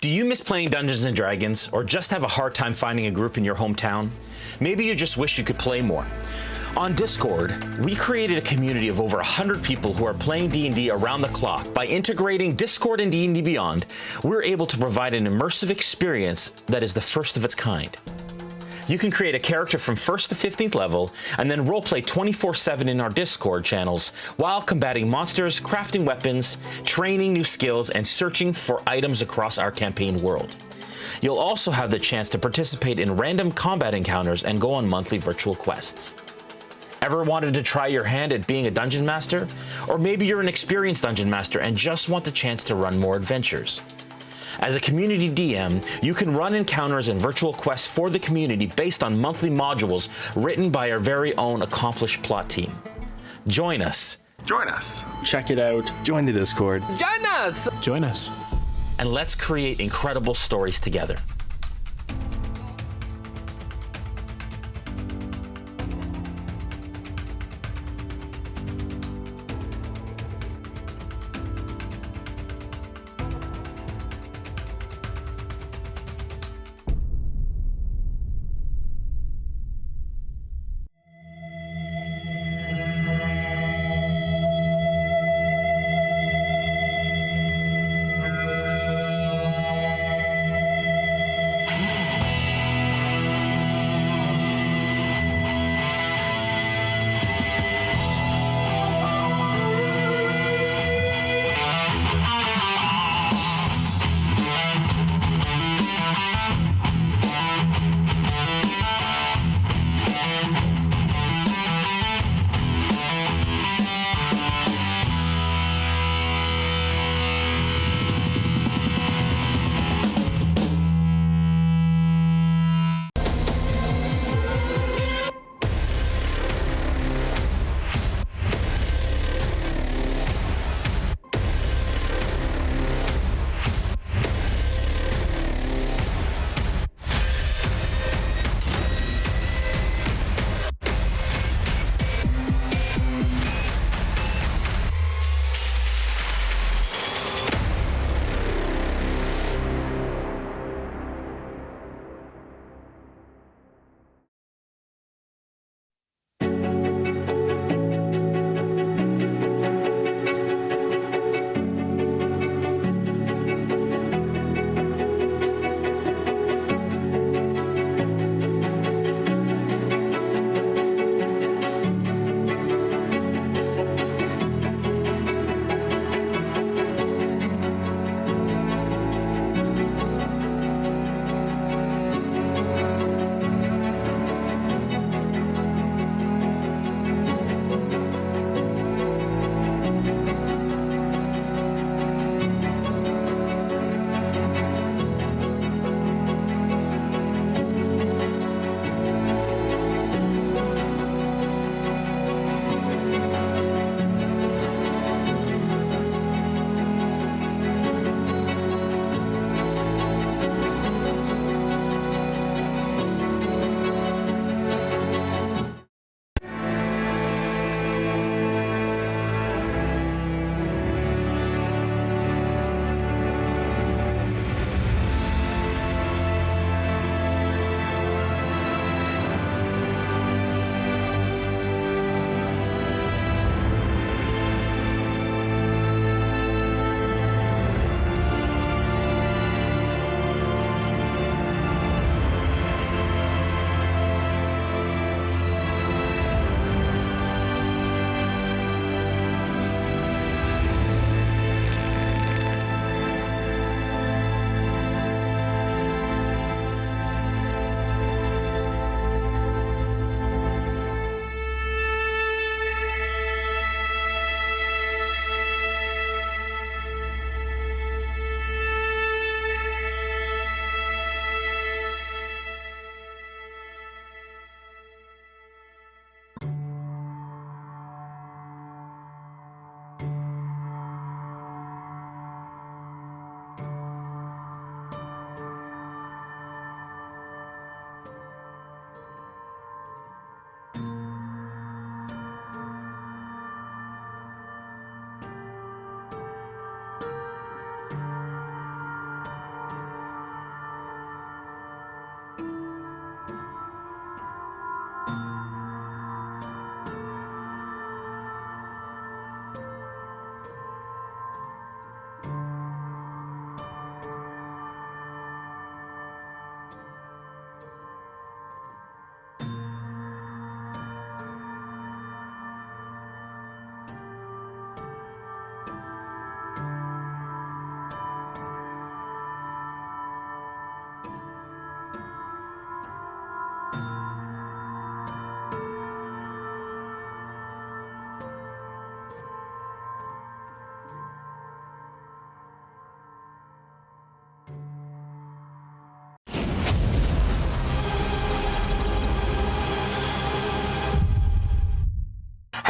Do you miss playing Dungeons & Dragons, or just have a hard time finding a group in your hometown? Maybe you just wish you could play more. On Discord, we created a community of over 100 people who are playing D&D around the clock. By integrating Discord and D&D Beyond, we're able to provide an immersive experience that is the first of its kind. You can create a character from 1st to 15th level, and then roleplay 24/7 in our Discord channels while combating monsters, crafting weapons, training new skills, and searching for items across our campaign world. You'll also have the chance to participate in random combat encounters and go on monthly virtual quests. Ever wanted to try your hand at being a Dungeon Master? Or maybe you're an experienced Dungeon Master and just want the chance to run more adventures. As a community DM, you can run encounters and virtual quests for the community based on monthly modules written by our very own accomplished plot team. Join us. Join us. Check it out. Join the Discord. Join us. Join us. And let's create incredible stories together.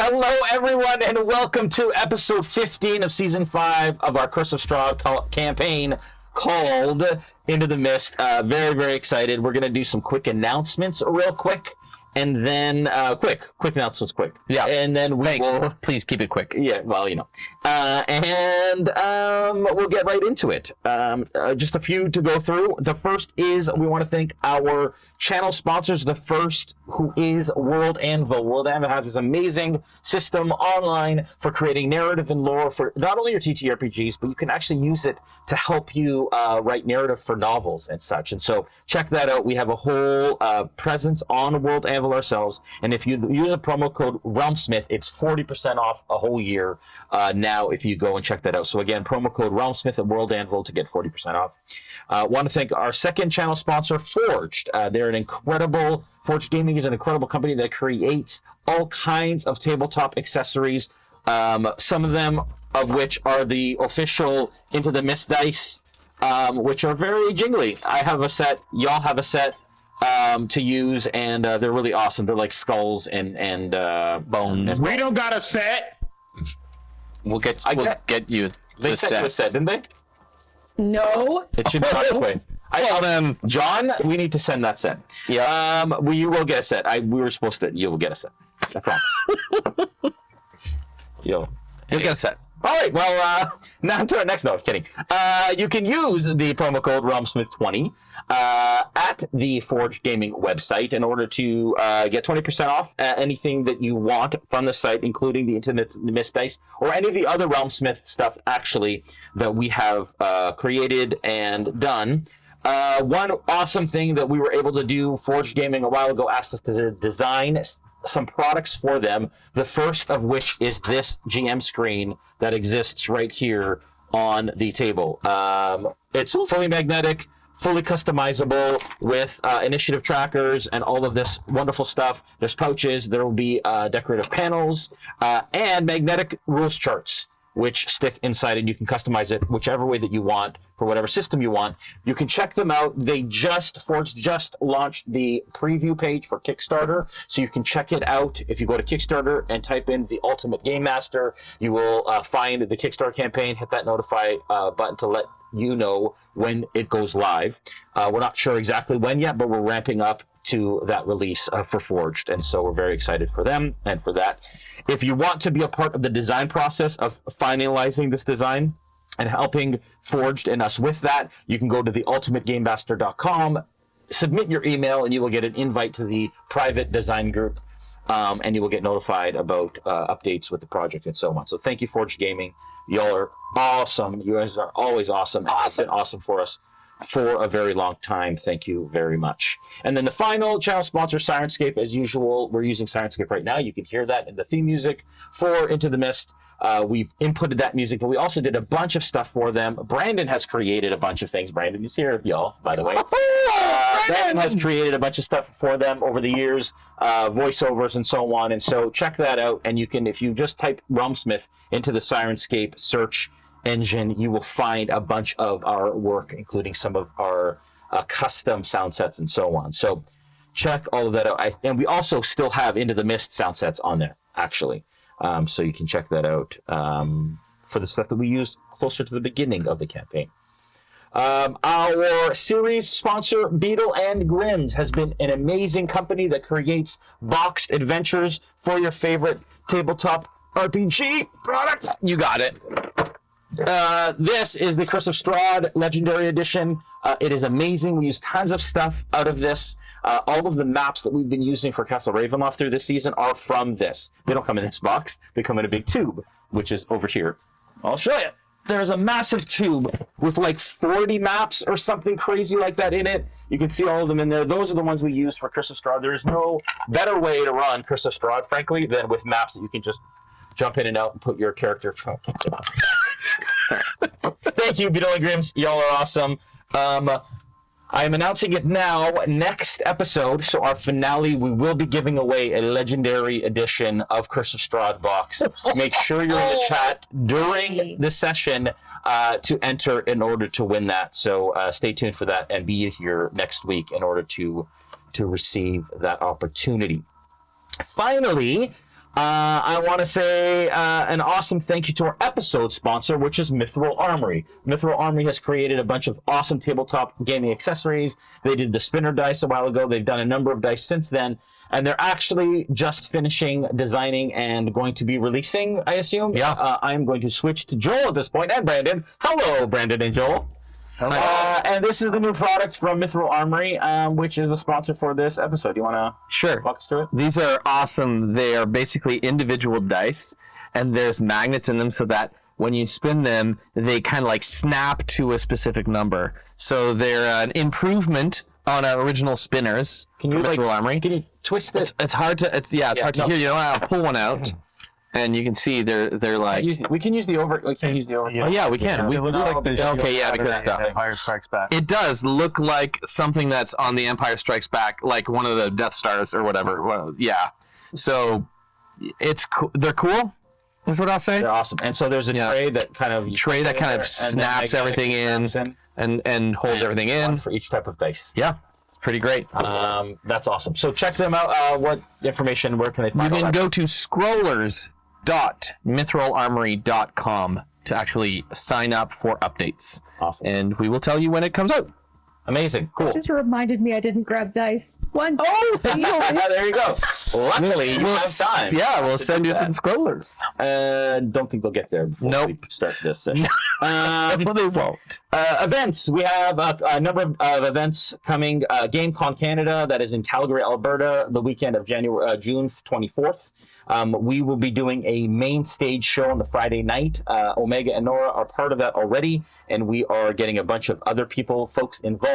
Hello, everyone, and welcome to episode 15 of season 5 of our Curse of Strahd campaign called Into the Mist. Very, very excited. We're going to do some quick announcements real quick. And then, quick announcements, quick. Yeah. And then we'll... Please keep it quick. Yeah, well, you know. We'll get right into it. Just a few to go through. The first is we want to thank our channel sponsors. The first, who is World Anvil. World Anvil has this amazing system online for creating narrative and lore for not only your TTRPGs, but you can actually use it to help you write narrative for novels and such. And so check that out. We have a whole presence on World Anvil ourselves, and if you use a promo code RealmSmith, it's 40% off a whole year now if you go and check that out. So again, promo code RealmSmith at World Anvil to get 40% off. Want to thank our second channel sponsor, Forged. They're an incredible, Forged Gaming is an incredible company that creates all kinds of tabletop accessories, some of them of which are the official Into the Mist dice, which are very jingly. I have a set, y'all have a set to use, and they're really awesome. They're like skulls and bones. We don't got a set. We'll get you. They sent you a set, didn't they? No. It should be on its way. John, we need to send that set. Yeah. You will get a set. We were supposed to. You will get a set. I promise. You'll get a set. All right, well, now to our next note. Kidding. You can use the promo code RealmSmith20 at the Forged Gaming website in order to get 20% off anything that you want from the site, including the Into the Mist dice or any of the other RealmSmith stuff, actually, that we have created and done. One awesome thing that we were able to do, Forged Gaming a while ago asked us to design some products for them, the first of which is this GM screen that exists right here on the table. It's fully magnetic, fully customizable with initiative trackers and all of this wonderful stuff. There's pouches, there will be decorative panels, and magnetic rules charts, which stick inside, and you can customize it whichever way that you want for whatever system you want. You can check them out. Forge just launched the preview page for Kickstarter, so you can check it out. If you go to Kickstarter and type in the Ultimate Game Master, you will find the Kickstarter campaign. Hit that notify button to let you know when it goes live. We're not sure exactly when yet, but we're ramping up to that release for Forged, and so we're very excited for them and for that. If you want to be a part of the design process of finalizing this design and helping Forged and us with that, you can go to theultimategamemaster.com, submit your email, and you will get an invite to the private design group, and you will get notified about updates with the project and so on. So thank you, Forged Gaming. Y'all are awesome. You guys are always awesome. It's been awesome for us for a very long time. Thank you very much. And then the final channel sponsor, Sirenscape, as usual. We're using Sirenscape right now. You can hear that in the theme music for Into the Mist. We've inputted that music, but we also did a bunch of stuff for them. Brandon has created a bunch of things. Brandon is here, y'all, by the way. Brandon has created a bunch of stuff for them over the years, voiceovers and so on. And so check that out. And you can, if you just type RealmSmith into the Sirenscape search engine, you will find a bunch of our work, including some of our custom sound sets and so on. So check all of that out. And we also still have Into the Mist sound sets on there, actually. So you can check that out for the stuff that we used closer to the beginning of the campaign. Our series sponsor, Beetle and Grims, has been an amazing company that creates boxed adventures for your favorite tabletop RPG product. You got it. This is the Curse of Strahd Legendary Edition. It is amazing. We use tons of stuff out of this. All of the maps that we've been using for Castle Ravenloft through this season are from this. They don't come in this box. They come in a big tube, which is over here. I'll show you. There's a massive tube with like 40 maps or something crazy like that in it. You can see all of them in there. Those are the ones we use for Curse of Strahd. There's no better way to run Curse of Strahd, frankly, than with maps that you can just jump in and out and put your character. Thank you, Beetle and Grims. Y'all are awesome. I am announcing it now. Next episode, so our finale, we will be giving away a legendary edition of Curse of Strahd box. Make sure you're in the chat during the session to enter in order to win that. So stay tuned for that and be here next week in order to receive that opportunity. Finally, I want to say an awesome thank you to our episode sponsor, which is Mithril Armory. Mithril Armory has created a bunch of awesome tabletop gaming accessories. They did the spinner dice a while ago. They've done a number of dice since then. And they're actually just finishing designing and going to be releasing, I assume. Yeah. I'm going to switch to Joel at this point, and Brandon. Hello, Brandon and Joel. And this is the new product from Mithril Armory, which is the sponsor for this episode. Do you want to Sure. walk us through it? These are awesome. They are basically individual dice, and there's magnets in them so that when you spin them, they kind of like snap to a specific number. So they're an improvement on our original spinners. Can you Mithril Armory. Can you twist it? It's hard to. It's hard to hear. You know, I'll pull one out, and you can see they're like. We can use the over. We can use the over. Oh yeah, we can. It looks like the okay, yeah, because stuff. Empire Strikes Back. It does look like something that's on the Empire Strikes Back, like one of the Death Stars or whatever. Well, yeah. So it's they're cool. Is what I'll say. They're awesome. And so there's a tray that kind of snaps everything in and holds everything in for each type of dice. Yeah. It's pretty great. That's awesome. So check them out. What information? Where can they find? You can go to scrollers.mithrilarmory.com to actually sign up for updates. Awesome. And we will tell you when it comes out. Amazing. Cool. Just reminded me I didn't grab dice. One. Oh, there you go. Luckily, you have time. Yeah, we'll send you some scrollers. Don't think they'll get there before we start this session. Well, they won't. Events. We have a number of events coming. GameCon Canada, that is in Calgary, Alberta, the weekend of June 24th. We will be doing a main stage show on the Friday night. Omega and Nora are part of that already, and we are getting a bunch of other folks involved.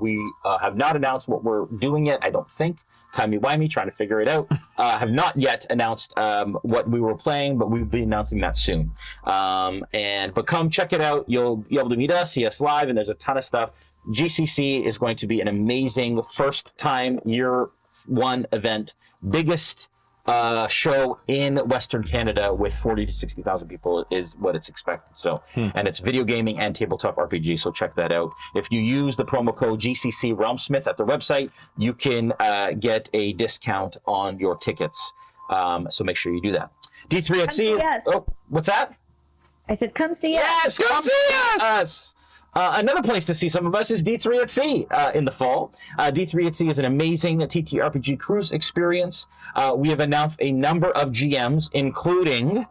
We have not announced what we're doing yet, I don't think. Timey-wimey, trying to figure it out. Have not yet announced what we were playing, but we'll be announcing that soon. But come check it out. You'll be able to meet us, see us live, and there's a ton of stuff. GCC is going to be an amazing first-time year one event. Biggest show in Western Canada with 40 to 60,000 people is what it's expected. So, and it's video gaming and tabletop RPG. So check that out. If you use the promo code GCC RealmSmith at the website, you can get a discount on your tickets. So make sure you do that. D3XC. Oh, what's that? I said, come see us. Yes, come see us. Another place to see some of us is D3 at Sea in the fall. D3 at Sea is an amazing TTRPG cruise experience. We have announced a number of GMs, including,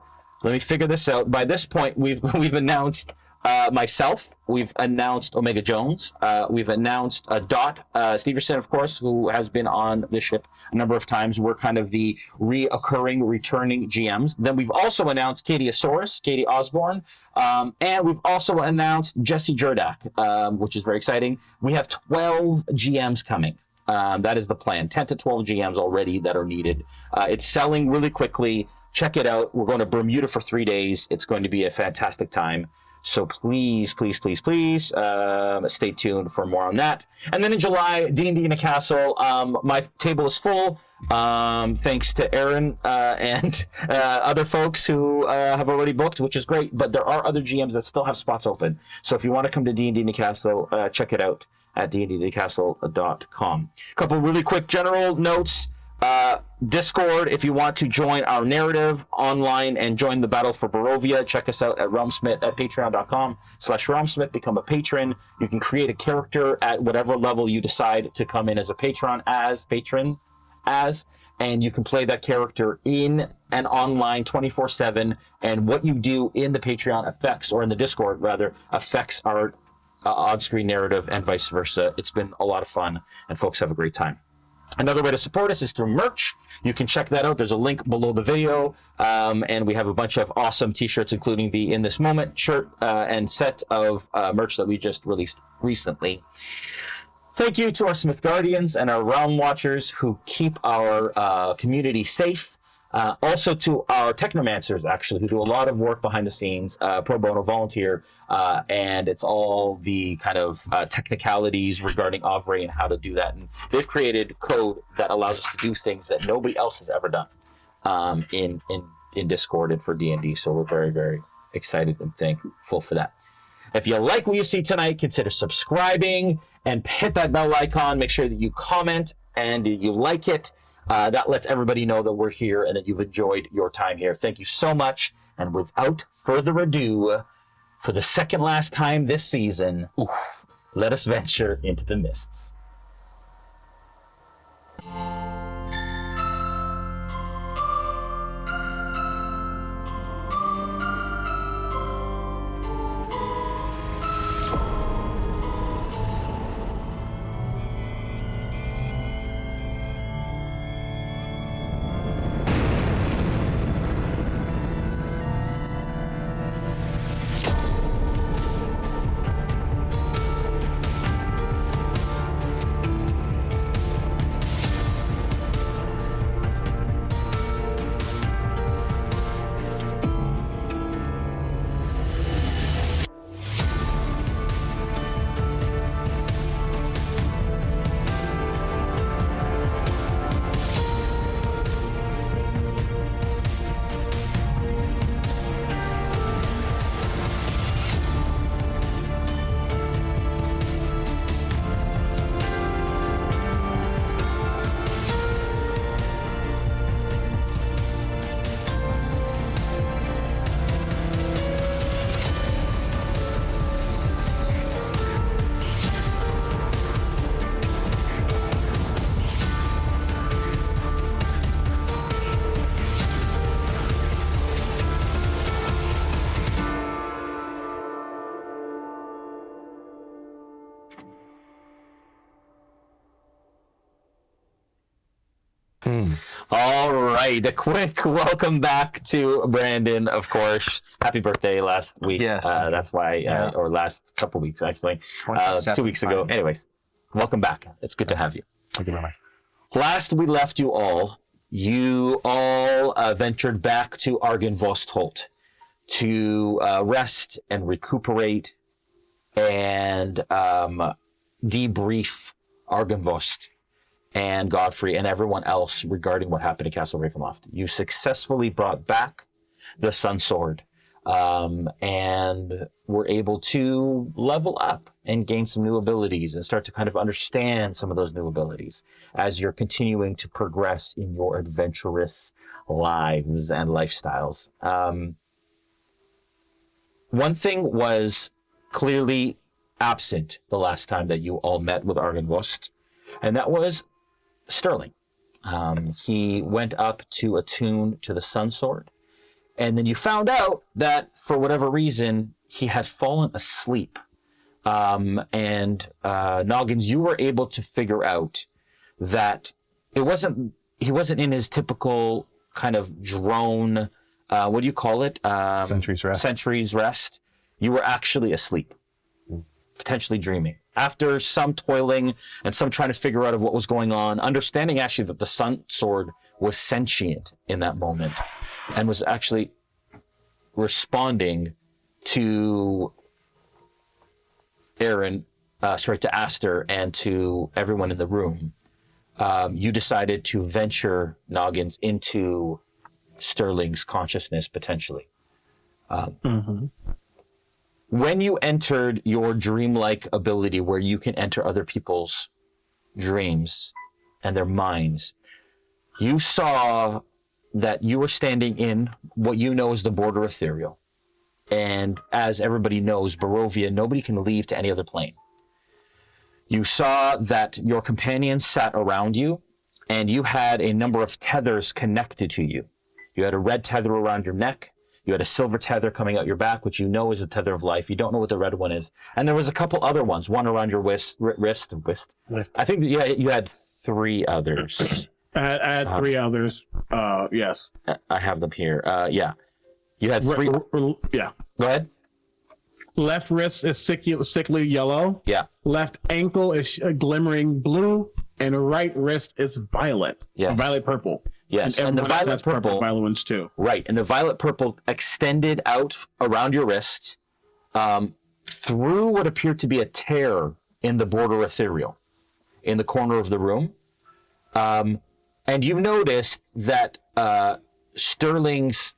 let me figure this out. By this point, we've announced myself. We've announced Omega Jones. We've announced Dot Steverson, of course, who has been on the ship a number of times. We're kind of the returning GMs. Then we've also announced Katie Osborne, and we've also announced Jesse Jerdak, which is very exciting. We have 12 GMs coming. That is the plan. 10 to 12 GMs already that are needed. It's selling really quickly. Check it out. We're going to Bermuda for 3 days. It's going to be a fantastic time. So please, stay tuned for more on that. And then in July, D&D in a Castle. My table is full, thanks to Aaron and other folks who have already booked, which is great. But there are other GMs that still have spots open. So if you want to come to D&D in a Castle, check it out at dndcastle.com. A couple really quick general notes. Discord, if you want to join our narrative online and join the battle for Barovia, check us out at RealmSmith at patreon.com/RealmSmith. Become a patron. You can create a character at whatever level you decide to come in as a patron and you can play that character in an online 24/7. And what you do in the Patreon affects, or in the Discord rather, affects our on-screen narrative and vice versa. It's been a lot of fun, and folks have a great time. Another way to support us is through merch. You can check that out. There's a link below the video. And we have a bunch of awesome t-shirts, including the In This Moment shirt and set of merch that we just released recently. Thank you to our Smith Guardians and our Realm Watchers who keep our community safe. Also to our technomancers, actually, who do a lot of work behind the scenes, pro bono volunteer, and it's all the kind of technicalities regarding Auge and how to do that. And they've created code that allows us to do things that nobody else has ever done in Discord and for D&D. So we're very, very excited and thankful for that. If you like what you see tonight, consider subscribing and hit that bell icon. Make sure that you comment and you like it. That lets everybody know that we're here and that you've enjoyed your time here. Thank you so much. And without further ado, for the second last time this season, let us venture into the mists. All right, a quick welcome back to Brandon, of course. Happy birthday last week. Yes. That's why, or last couple weeks, actually. 2 weeks ago. Anyways, welcome back. It's good to have you. Thank you very much. Last we left you all ventured back to Argynvostholt to rest and recuperate and debrief Argynvost and Godfrey and everyone else regarding what happened at Castle Ravenloft. You successfully brought back the Sun Sword and were able to level up and gain some new abilities and start to kind of understand some of those new abilities as you're continuing to progress in your adventurous lives and lifestyles. One thing was clearly absent the last time that you all met with Argynvost, and that was Sterling. He went up to attune to the Sun Sword, and then you found out that for whatever reason he had fallen asleep. And Noggins, you were able to figure out that he wasn't in his typical kind of drone. What do you call it? Sentry's rest. Sentry's rest. You were actually asleep, potentially dreaming. After some toiling and some trying to figure out of what was going on, understanding actually that the Sun Sword was sentient in that moment and was actually responding to to Aster and to everyone in the room, you decided to venture Noggins into Sterling's consciousness potentially. When you entered your dreamlike ability where you can enter other people's dreams and their minds, you saw that you were standing in what you know as the border Ethereal. And as everybody knows, Barovia, nobody can leave to any other plane. You saw that your companions sat around you, and you had a number of tethers connected to you. You had a red tether around your neck. You had a silver tether coming out your back, which you know is a tether of life. You don't know what the red one is. And there was a couple other ones, one around your wrist. I think you had three others. I had three others. Yes. I have them here. Yeah. You had three. Yeah. Go ahead. Left wrist is sickly yellow. Yeah. Left ankle is glimmering blue, and right wrist is violet. Yes. Violet purple. Yes, and the everyone else violet has purple, violet ones too. right, and the violet purple extended out around your wrist through what appeared to be a tear in the border ethereal in the corner of the room. And you noticed that Sterling's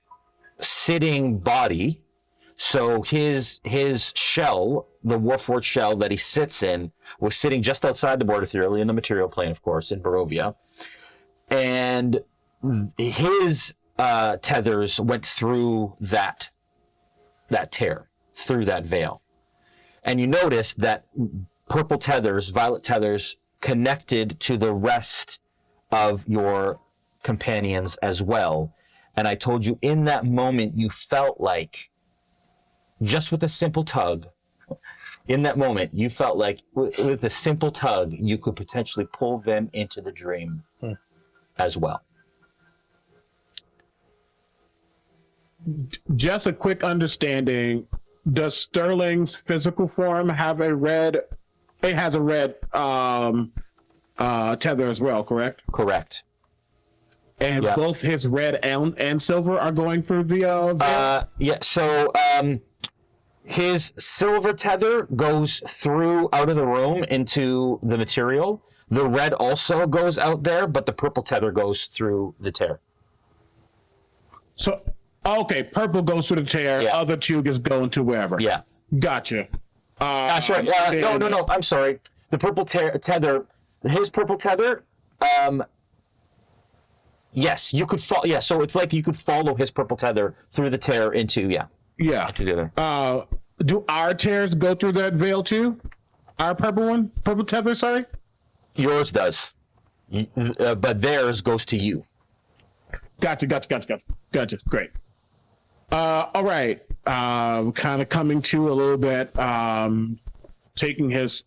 sitting body, so his shell, the Warforged shell that he sits in, was sitting just outside the border ethereal in the material plane, of course, in Barovia. and his tethers went through that tear, through that veil. And you notice that purple tethers, violet tethers, connected to the rest of your companions as well. And I told you in that moment, you felt like, just with a simple tug, in that moment, you felt like with a simple tug, you could potentially pull them into the dream as well. Just a quick understanding. Does Sterling's physical form have a red? It has a red tether as well, correct? Correct. And Yeah. both his red and silver are going through the veil? Yeah, so his silver tether goes through out of the room into the material. The red also goes out there, but the purple tether goes through the tear. So, okay, purple goes through the tear, Yeah. other two is going to wherever. Yeah. Gotcha. That's right. No, I'm sorry. The purple tether, his purple tether, yes, you could follow. Yeah, so it's like you could follow his purple tether through the tear into, Yeah. into the other. Do our tears go through that veil too? Our purple tether, sorry? Yours does, but theirs goes to you. Gotcha. Great. All right. Kind of coming to a little bit, taking his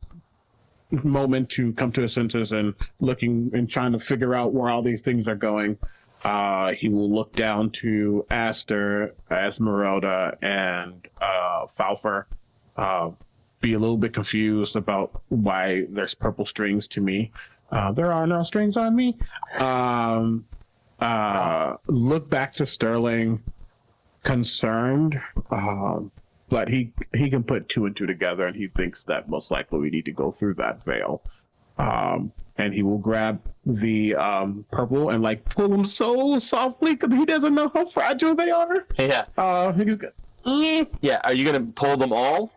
moment to come to his senses and looking and trying to figure out where all these things are going. He will look down to Aster, Esmeralda, and Falfer. Be a little bit confused about why there's purple strings to me. There are no strings on me. Look back to Sterling, concerned, but he can put two and two together, and he thinks that most likely we need to go through that veil. And he will grab the purple and like pull them so softly because he doesn't know how fragile they are. Yeah. Yeah. Are you gonna pull them all?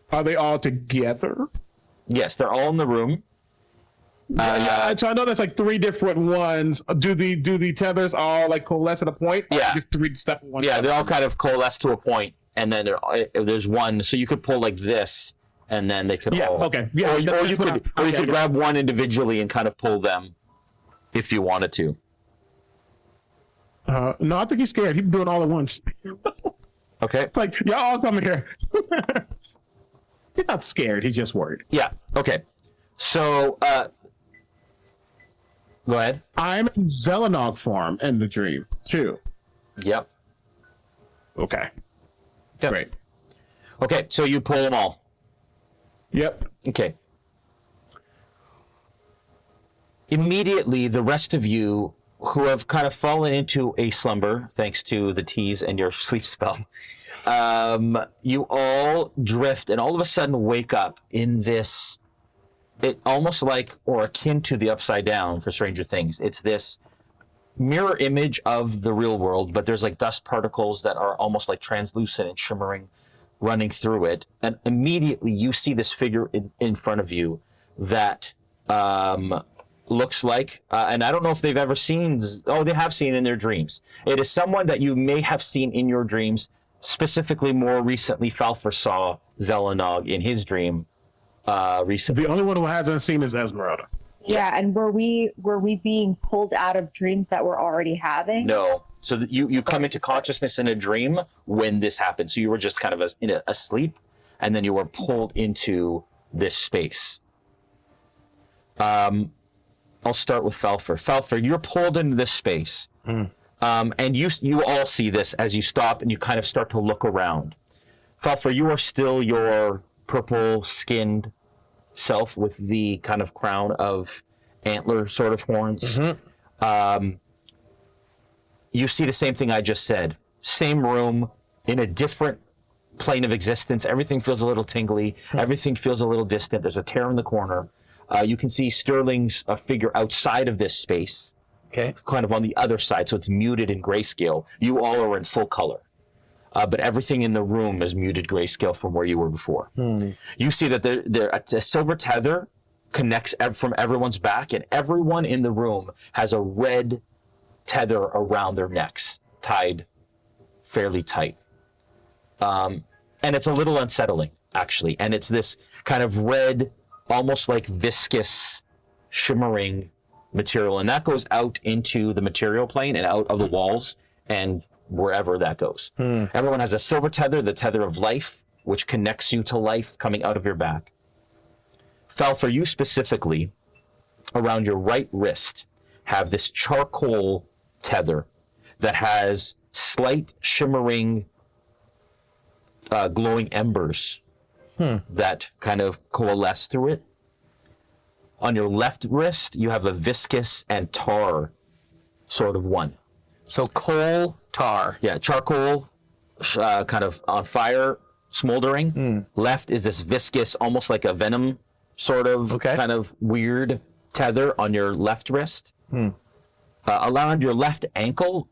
Are they all together? Yes, they're all in the room. Yeah, so I know there's like three different ones. Do the tethers all like coalesce at a point? Or Yeah. just three step one. Yeah, they all kind of coalesce to a point, and then there's one. So you could pull like this, and then they could all. Okay. Yeah. Or you that's could what grab one individually and kind of pull them, if you wanted to. No, I think he's scared. He's doing all at once. Okay. Like y'all all coming here. He's not scared. He's just worried. Yeah. Okay. So, go ahead. I'm in Zelenog form in the dream too. Yep. Okay. Yep. Great. Okay. So you pull them all. Yep. Okay. Immediately, the rest of you who have kind of fallen into a slumber, thanks to the teas and your sleep spell, you all drift and all of a sudden wake up in this, it almost like, or akin to the Upside Down for Stranger Things. It's this mirror image of the real world, but there's like dust particles that are almost like translucent and shimmering running through it. And immediately you see this figure in front of you that looks like, and I don't know if they've ever seen, they have seen in their dreams. It is someone that you may have seen in your dreams. Specifically, more recently, Falfer saw Zelenog in his dream recently. The only one who hasn't seen is Esmeralda. Yeah, and were we being pulled out of dreams that we're already having? No. So that you come into consciousness in a dream when this happened. So you were just kind of asleep, and then you were pulled into this space. I'll start with Falfer. Falfer, you're pulled into this space. And you all see this as you stop and you kind of start to look around. Falfer, you are still your purple-skinned self with the kind of crown of antler sort of horns. You see the same thing I just said. Same room, in a different plane of existence. Everything feels a little tingly. Everything feels a little distant. There's a tear in the corner. You can see Sterling's figure outside of this space. Okay, kind of on the other side, so it's muted in grayscale. You all are in full color, but everything in the room is muted grayscale from where you were before. You see that a silver tether connects from everyone's back, and everyone in the room has a red tether around their necks, tied fairly tight. And it's a little unsettling, actually. And it's this kind of red, almost like viscous, shimmering material. And that goes out into the material plane and out of the walls and wherever that goes. Everyone has a silver tether, the tether of life, which connects you to life coming out of your back. Fel, for you specifically, around your right wrist, have this charcoal tether that has slight shimmering glowing embers that kind of coalesce through it. On your left wrist, you have a viscous and tar sort of one. So coal, tar. Yeah, charcoal, kind of on fire, smoldering. Left is this viscous, almost like a venom sort of kind of weird tether on your left wrist. Around your left ankle,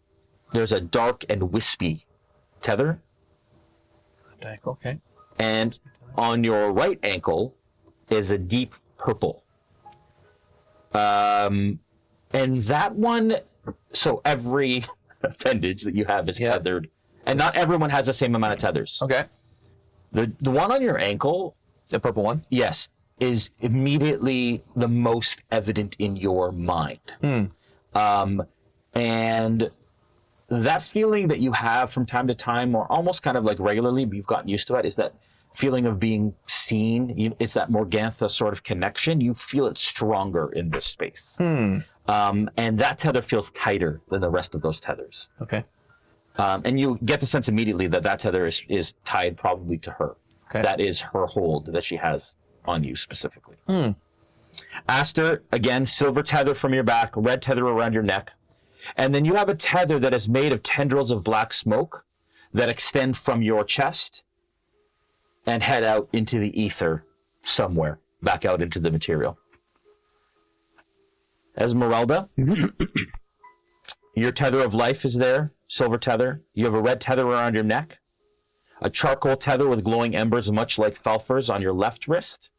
there's a dark and wispy tether. Okay. And on your right ankle is a deep purple. And that one, so every appendage that you have is tethered. And not everyone has the same amount of tethers. Okay. The one on your ankle, The purple one? yes, is immediately the most evident in your mind. And that feeling that you have from time to time, or almost kind of like regularly, but you've gotten used to it, is that feeling of being seen. It's that Morgantha sort of connection. You feel it stronger in this space. And that tether feels tighter than the rest of those tethers. Okay. And you get the sense immediately that that tether is tied probably to her. Okay. That is her hold that she has on you specifically. Aster, again, silver tether from your back, red tether around your neck. And then you have a tether that is made of tendrils of black smoke that extend from your chest and head out into the ether somewhere, back out into the material. Esmeralda, your tether of life is there, silver tether. You have a red tether around your neck, a charcoal tether with glowing embers, much like Felfer's, on your left wrist.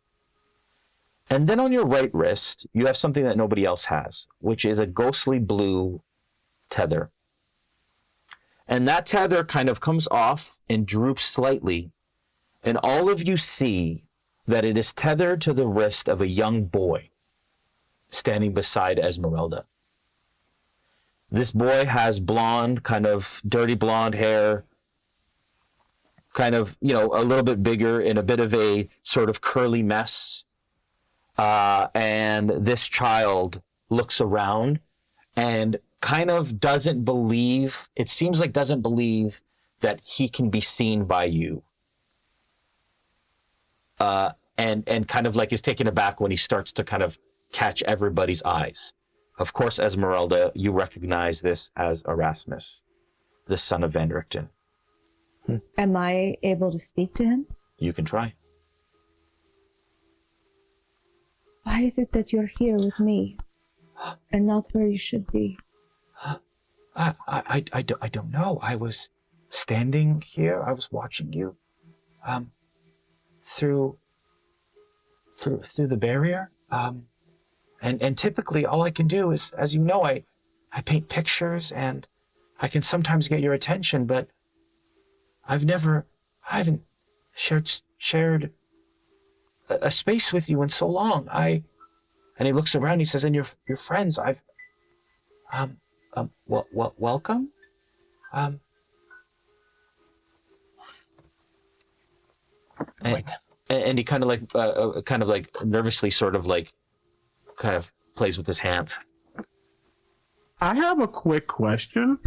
And then on your right wrist, you have something that nobody else has, which is a ghostly blue tether. And that tether kind of comes off and droops slightly, and all of you see that it is tethered to the wrist of a young boy standing beside Esmeralda. This boy has blonde, kind of dirty blonde hair, kind of, a little bit bigger in a bit of a sort of curly mess. And this child looks around and kind of doesn't believe that he can be seen by you. And kind of like is taken aback when he starts to kind of catch everybody's eyes. Of course, Esmeralda, you recognize this as Erasmus, the son of Van Richten. Am I able to speak to him? You can try. Why is it that you're here with me and not where you should be? I don't know. I was standing here. I was watching you through the barrier. And typically all I can do is, as you know, I paint pictures and I can sometimes get your attention, but I haven't shared a space with you in so long. And he looks around, he says, and your friends, welcome. And he kind of like nervously sort of like kind of plays with his hands. I have a quick question.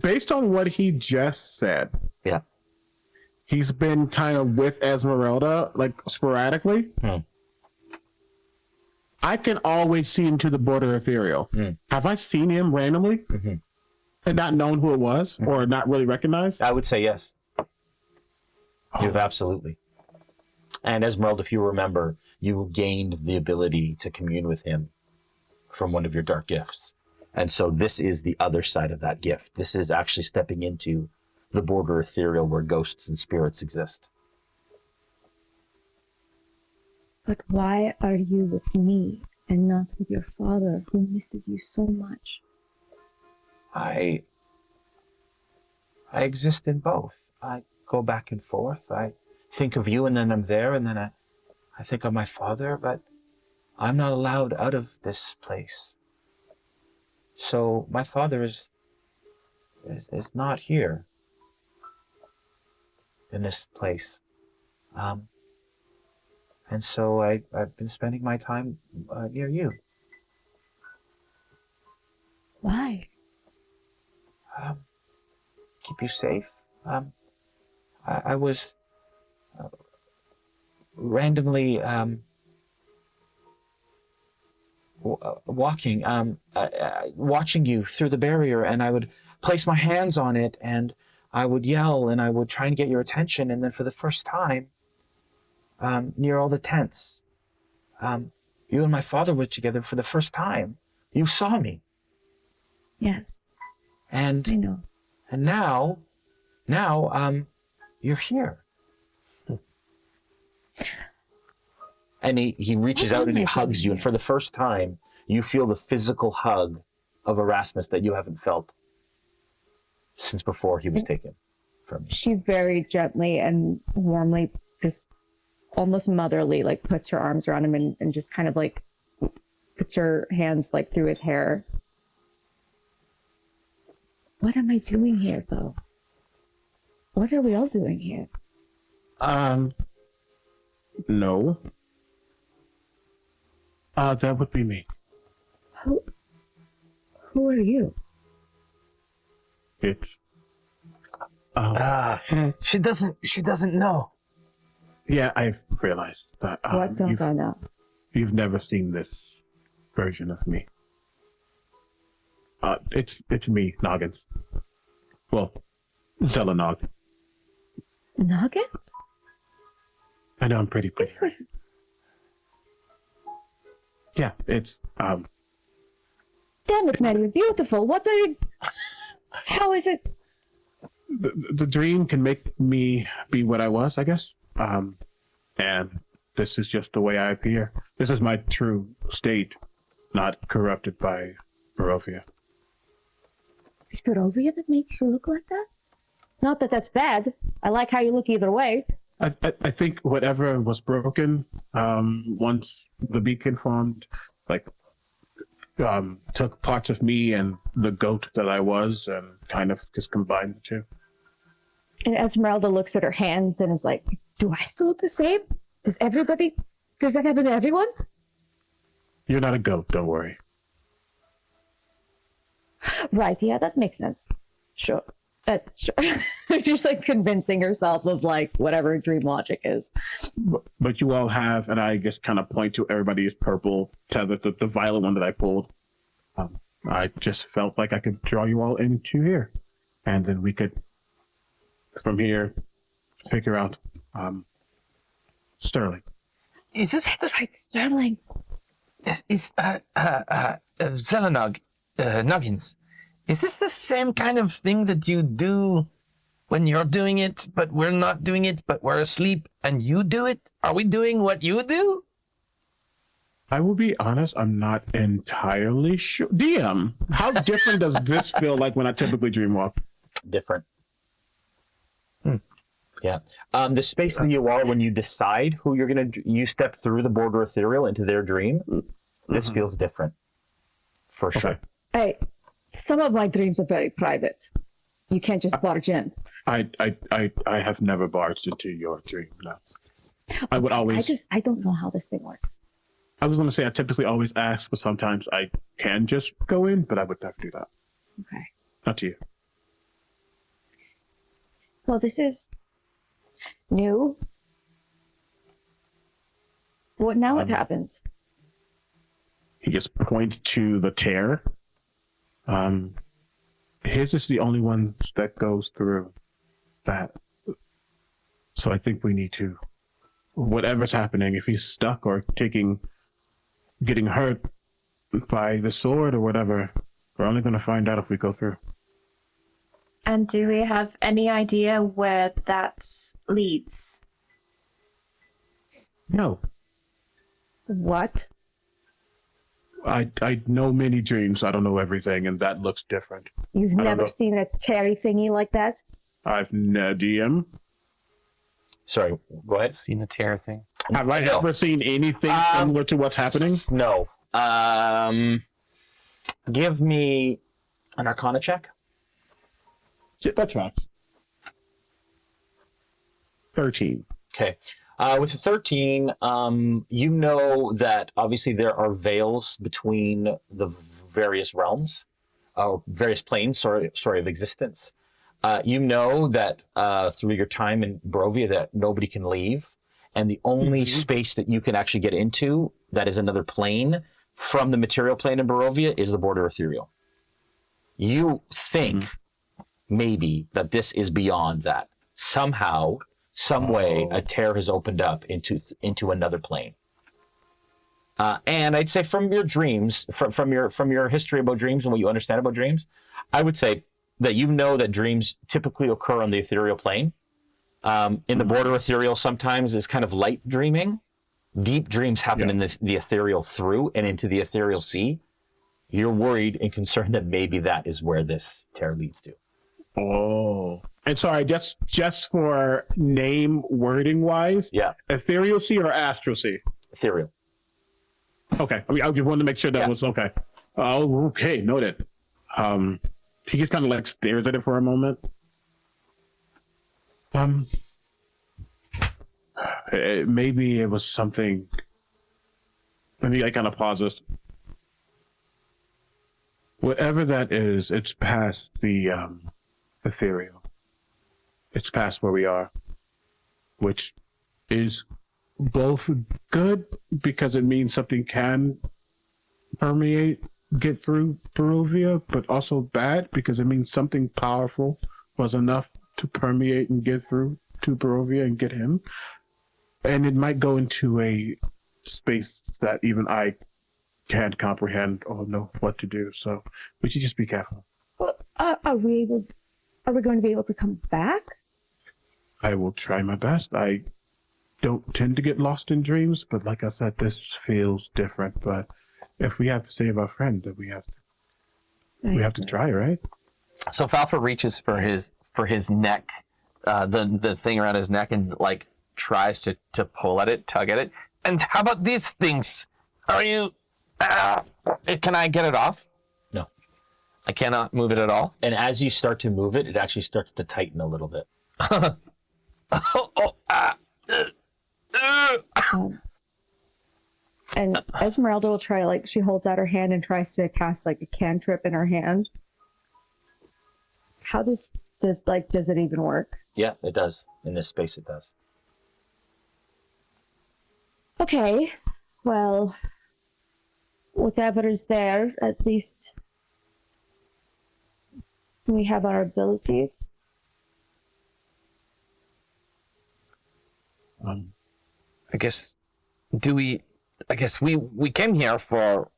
Based on what he just said, Yeah. he's been kind of with Esmeralda, like sporadically. I can always see into the border Ethereal. Have I seen him randomly and not known who it was or not really recognized? I would say yes. You've absolutely. And Esmeralda, if you remember, you gained the ability to commune with him from one of your dark gifts. And so this is the other side of that gift. This is actually stepping into the border Ethereal where ghosts and spirits exist. But why are you with me and not with your father, who misses you so much? I exist in both. I go back and forth. I think of you and then I'm there, and then I think of my father, but I'm not allowed out of this place. So my father is not here in this place. And so I've been spending my time near you. Why? Keep you safe. I was randomly walking, watching you through the barrier, and I would place my hands on it, and I would yell, and I would try and get your attention, and then for the first time, near all the tents, you and my father were together for the first time. You saw me. Yes. And I know. And now, you're here. And he reaches out and he hugs you, and for the first time, you feel the physical hug of Erasmus that you haven't felt since before he was taken from you. She very gently and warmly, just almost motherly, like puts her arms around him and just kind of like puts her hands like through his hair. What am I doing here, though? What are we all doing here? No. That would be me. Who are you? It's... She doesn't know. Yeah, I've realized that. What don't I know? You've never seen this version of me. It's me, Noggins. Well, Zelenog. Noggins? I know I'm pretty pretty. It's like... Yeah, it's Damn it, man, you're beautiful. What are you... How is it? the dream can make me be what I was, I guess. And this is just the way I appear. This is my true state, not corrupted by Barovia. Is Barovia that makes you look like that? Not that that's bad. I like how you look either way. I think whatever was broken, once the beacon formed, took parts of me and the goat that I was and kind of just combined the two. And Esmeralda looks at her hands and is like, do I still look the same? Does that happen to everyone? You're not a goat, don't worry. Right, yeah, that makes sense. Sure. Sure. Just like convincing herself of like whatever dream logic is. But you all have, and I just kind of point to everybody's purple tether, the violet one that I pulled. I just felt like I could draw you all into here. And then we could, from here, figure out Sterling. Is this Sterling. Yes, is Zelenog, Noggins. Is this the same kind of thing that you do when you're doing it, but we're not doing it, but we're asleep and you do it? Are we doing what you do? I will be honest, I'm not entirely sure. DM, how different does this feel like when I typically dreamwalk? Different. Yeah. The space that you are when you decide who you're going to... You step through the border ethereal into their dream. This feels different. For sure. Hey, some of my dreams are very private. You can't just barge in. I have never barged into your dream, no. I would always... I don't know how this thing works. I was going to say I typically always ask, but sometimes I can just go in, but I would never do that. Okay. Not to you. Well, this is new. What happens? He just points to the tear. His is the only one that goes through that. So I think we need to, whatever's happening, if he's stuck or getting hurt by the sword or whatever, we're only going to find out if we go through. And do we have any idea where that leads? No. What? I know many dreams. I don't know everything, and that looks different. You've don't never know. seen a Terry thingy like that? I've no DM. Sorry, go ahead. Seen a tear thing. Have I No. ever seen anything similar to what's happening? No. Give me an Arcana check. Yeah, that tracks. 13. Okay. With the 13, you know that obviously there are veils between the various realms, various planes, of existence. You know that through your time in Barovia that nobody can leave, and the only space that you can actually get into that is another plane from the material plane in Barovia is the border Ethereal. You think maybe that this is beyond that. Somehow, some way, a tear has opened up into another plane. And I'd say from your dreams, from your history about dreams and what you understand about dreams, I would say that you know that dreams typically occur on the ethereal plane. In the border ethereal, sometimes it's kind of light dreaming. Deep dreams happen in the ethereal through and into the ethereal sea. You're worried and concerned that maybe that is where this tear leads to. Oh. And sorry, just for name wording wise, Yeah, Ethereal Sea or Astral Sea? ethereal. Okay. I mean, I just wanted to make sure that was okay. Oh, okay. Noted. He just kind of like stares at it for a moment. Maybe it was something. Maybe I kind of pauses. Whatever that is, it's past the ethereal. It's past where we are, which is both good because it means something can permeate, get through Barovia, but also bad because it means something powerful was enough to permeate and get through to Barovia and get him. And it might go into a space that even I can't comprehend or know what to do. So we should just be careful. Well, are we going to be able to come back? I will try my best. I don't tend to get lost in dreams, but like I said, this feels different. But if we have to save our friend, then we have to try, right? So Falfa reaches for his neck, the thing around his neck, and like tries to pull at it, tug at it. And how about these things? Are you? Can I get it off? No. I cannot move it at all. And as you start to move it, it actually starts to tighten a little bit. And Esmeralda will try, like, she holds out her hand and tries to cast like a cantrip in her hand. How does it even work? Yeah, it does. In this space, it does. Okay, well, whatever is there, at least we have our abilities. I guess we came here for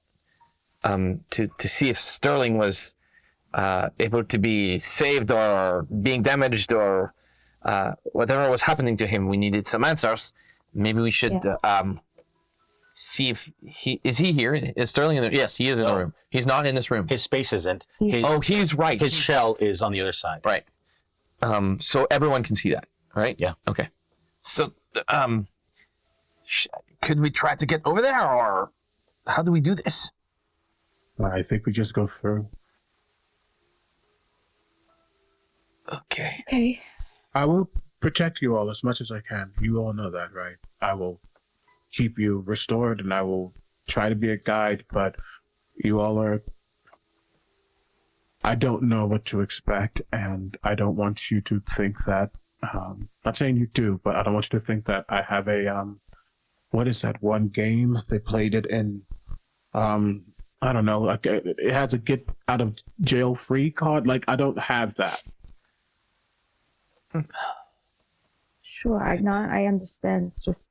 to see if Sterling was able to be saved or being damaged or whatever was happening to him. We needed some answers. Maybe we should see if he is here. Is Sterling in there? Yes, he is in the room. He's not in this room. His space isn't. He's right. His shell is on the other side. Right. So everyone can see that, right? Yeah. Okay. So, could we try to get over there, or how do we do this? I think we just go through. Okay. Okay. I will protect you all as much as I can. You all know that, right? I will keep you restored and I will try to be a guide, but you all are... I don't know what to expect, and I don't want you to think that... not saying you do, but I don't want you to think that I have a... what is that one game? They played it in... I don't know, like it has a get out of jail free card. Like, I don't have that. Sure, I understand. It's just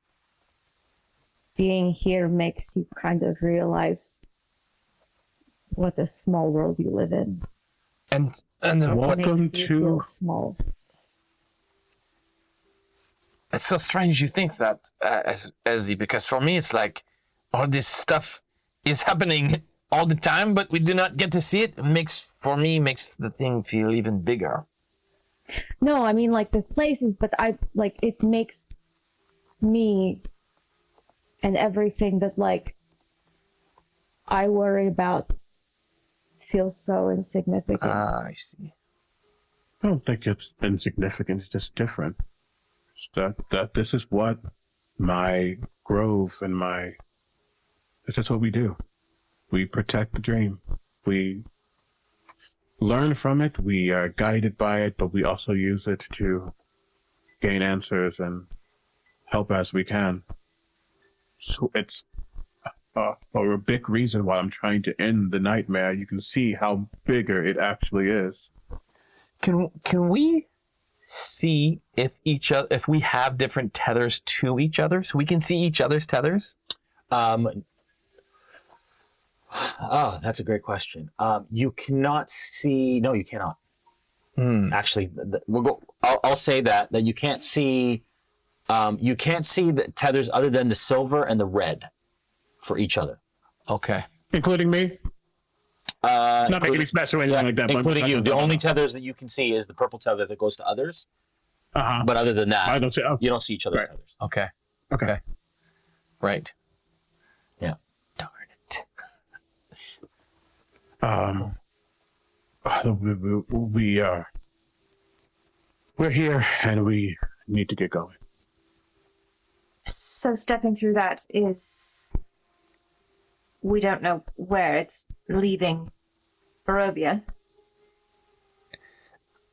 being here makes you kind of realize what a small world you live in. And Welcome Makes you to... feel small. it's so strange you think that, Ezzy, because for me it's like all this stuff is happening all the time, but we do not get to see it, makes the thing feel even bigger. No, I mean like the places, but it makes me and everything that like I worry about feels so insignificant. I see. I don't think it's insignificant. It's just different. It's that this is what my grove and this is what we do. We protect the dream. We learn from it. We are guided by it, but we also use it to gain answers and help as we can. So it's a big reason why I'm trying to end the nightmare. You can see how bigger it actually is. Can we see if we have different tethers to each other, so we can see each other's tethers? That's a great question. You cannot see. No, you cannot. Actually, I'll say that you can't see. You can't see the tethers other than the silver and the red for each other. Okay. Including me? Not making me special or anything like that. but Including you. The only tethers that you can see is the purple tether that goes to others. Uh-huh. But other than that, I don't see, you don't see each other's Right. tethers. Okay. Okay. Right. Yeah. Darn it. We're here and we need to get going. So stepping through that is... We don't know where it's leaving Barovia.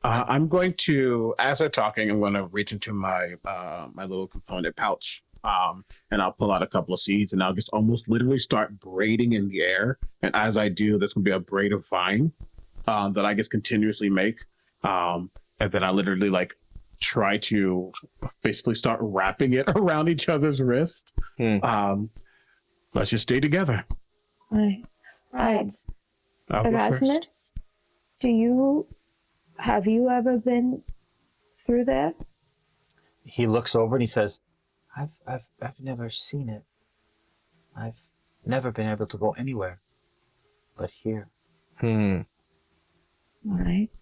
I'm going to, as they're talking, I'm going to reach into my my little component pouch, and I'll pull out a couple of seeds, and I'll just almost literally start braiding in the air. And as I do, there's going to be a braid of vine that I just continuously make, and then I literally like try to basically start wrapping it around each other's wrist. Let's just stay together. Right. Right. I'll go first. Erasmus, have you ever been through there? He looks over and he says, I've never seen it. I've never been able to go anywhere but here. All right.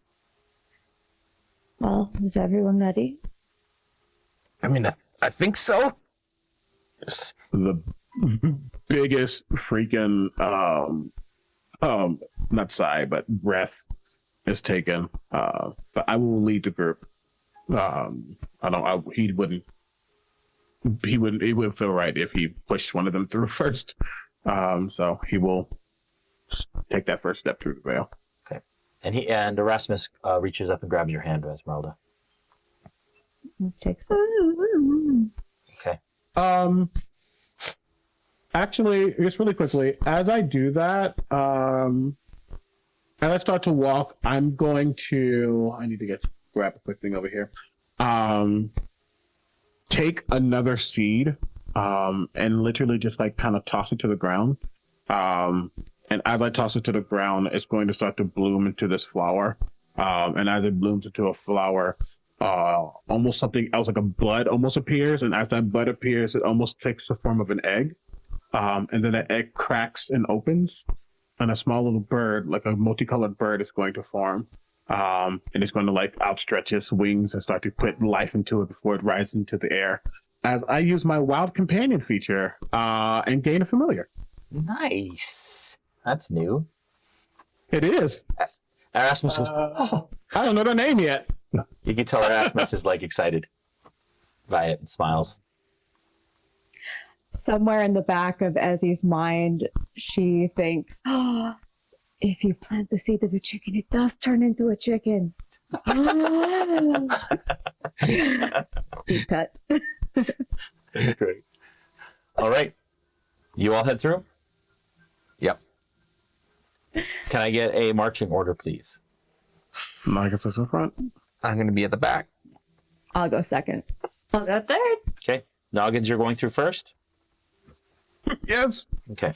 Well, is everyone ready? I mean, I think so. The biggest freaking not sigh but breath is taken, but I will lead the group. He wouldn't feel right if he pushed one of them through first, so he will take that first step through the veil. Okay. And Erasmus reaches up and grabs your hand, Esmeralda. Takes it. Okay. Actually, just really quickly, as I do that, as I start to walk, I'm going to... I need to grab a quick thing over here. Take another seed, and literally just like kind of toss it to the ground. And as I toss it to the ground, it's going to start to bloom into this flower. And as it blooms into a flower, almost something else like a bud almost appears. And as that bud appears, it almost takes the form of an egg. And then the egg cracks and opens. And a small little bird, like a multicolored bird, is going to form. And it's going to like outstretch its wings and start to put life into it before it rises into the air. As I use my wild companion feature and gain a familiar. Nice. That's new. It is. Erasmus goes, I don't know their name yet. you can tell Erasmus is like excited by it and smiles. Somewhere in the back of Ezzy's mind, she thinks, if you plant the seed of a chicken, it does turn into a chicken. Deep cut. Great. All right. You all head through? Yep. Can I get a marching order, please? Marcus is in front. I'm going to be at the back. I'll go second. I'll go third. Okay. Noggins, you're going through first? Yes. Okay.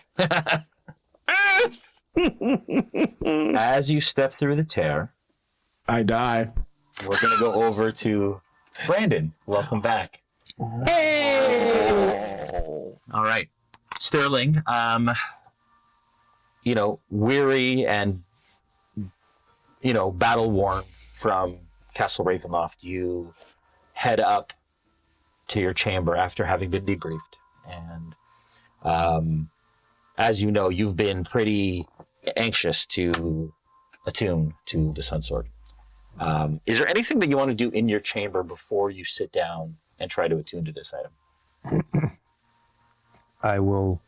As you step through the tear, I die. we're going to go over to Brandon. Welcome back. Hey! All right. Sterling, weary and, battle worn from Castle Ravenloft, you head up to your chamber after having been debriefed. And as you know, you've been pretty anxious to attune to the Sun Sword. Is there anything that you want to do in your chamber before you sit down and try to attune to this item? I will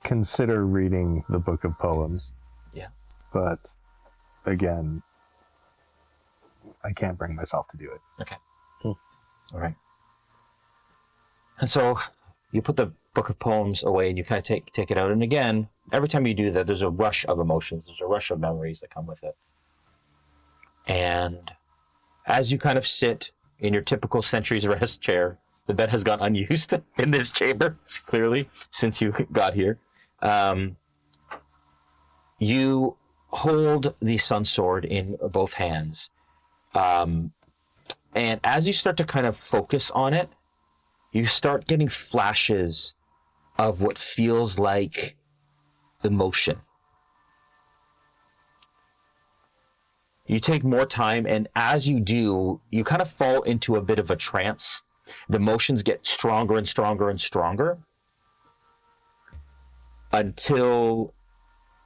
consider reading the Book of Poems. Yeah. But again, I can't bring myself to do it. Okay. All right. And so you put the Book of Poems away and you kind of take it out. And again, every time you do that, there's a rush of emotions. There's a rush of memories that come with it. And as you kind of sit in your typical Centuries Rest chair, the bed has gone unused in this chamber, clearly, since you got here. You hold the Sun Sword in both hands. And as you start to kind of focus on it, you start getting flashes of what feels like emotion. You take more time, and as you do, you kind of fall into a bit of a trance. The emotions get stronger and stronger and stronger until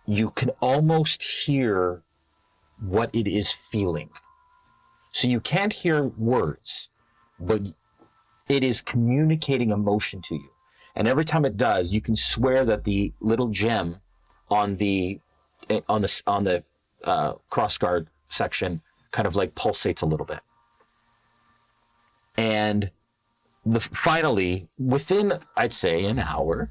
you can almost hear what it is feeling. So you can't hear words, but it is communicating emotion to you. And every time it does, you can swear that the little gem on the crossguard section kind of like pulsates a little bit. And finally, within, I'd say, an hour,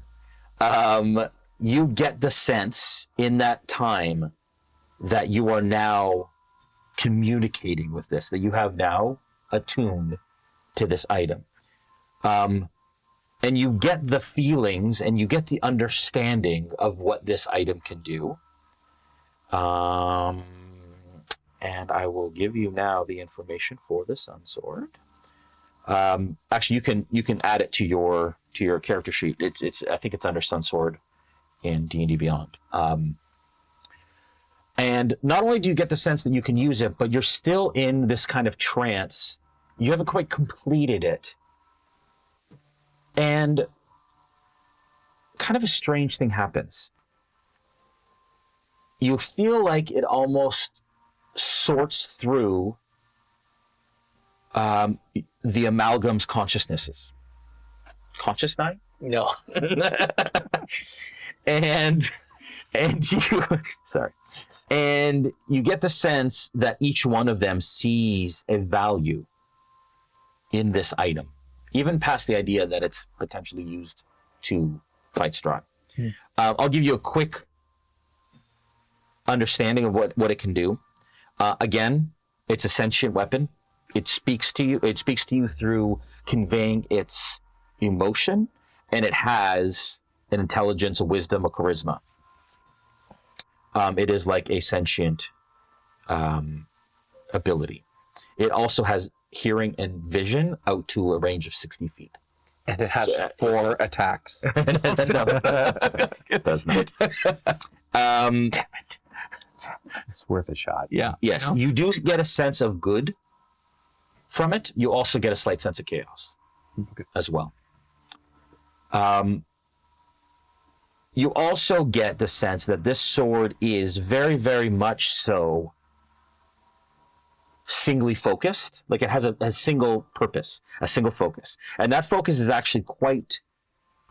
you get the sense in that time that you are now communicating with this, that you have now attuned to this item. And you get the feelings and you get the understanding of what this item can do. And I will give you now the information for the Sun Sword. Actually, you can add it to your character sheet. I think it's under Sun Sword in D&D Beyond. And not only do you get the sense that you can use it, but you're still in this kind of trance. You haven't quite completed it. And kind of a strange thing happens. You feel like it almost sorts through the amalgam's consciousnesses. Conscious nine? No. and you sorry. And you get the sense that each one of them sees a value in this item, even past the idea that it's potentially used to fight Strahd. I'll give you a quick understanding of what it can do. Again, it's a sentient weapon. It speaks to you. It speaks to you through conveying its emotion, and it has an intelligence, a wisdom, a charisma. It is like a sentient ability. It also has hearing and vision out to a range of 60 feet. And it has 4 attacks. It does not. Damn it. It's worth a shot. Yeah. Yes, you do get a sense of good from it. You also get a slight sense of chaos as well. You also get the sense that this sword is very, very much so singly focused. Like it has a single purpose, a single focus. And that focus is actually quite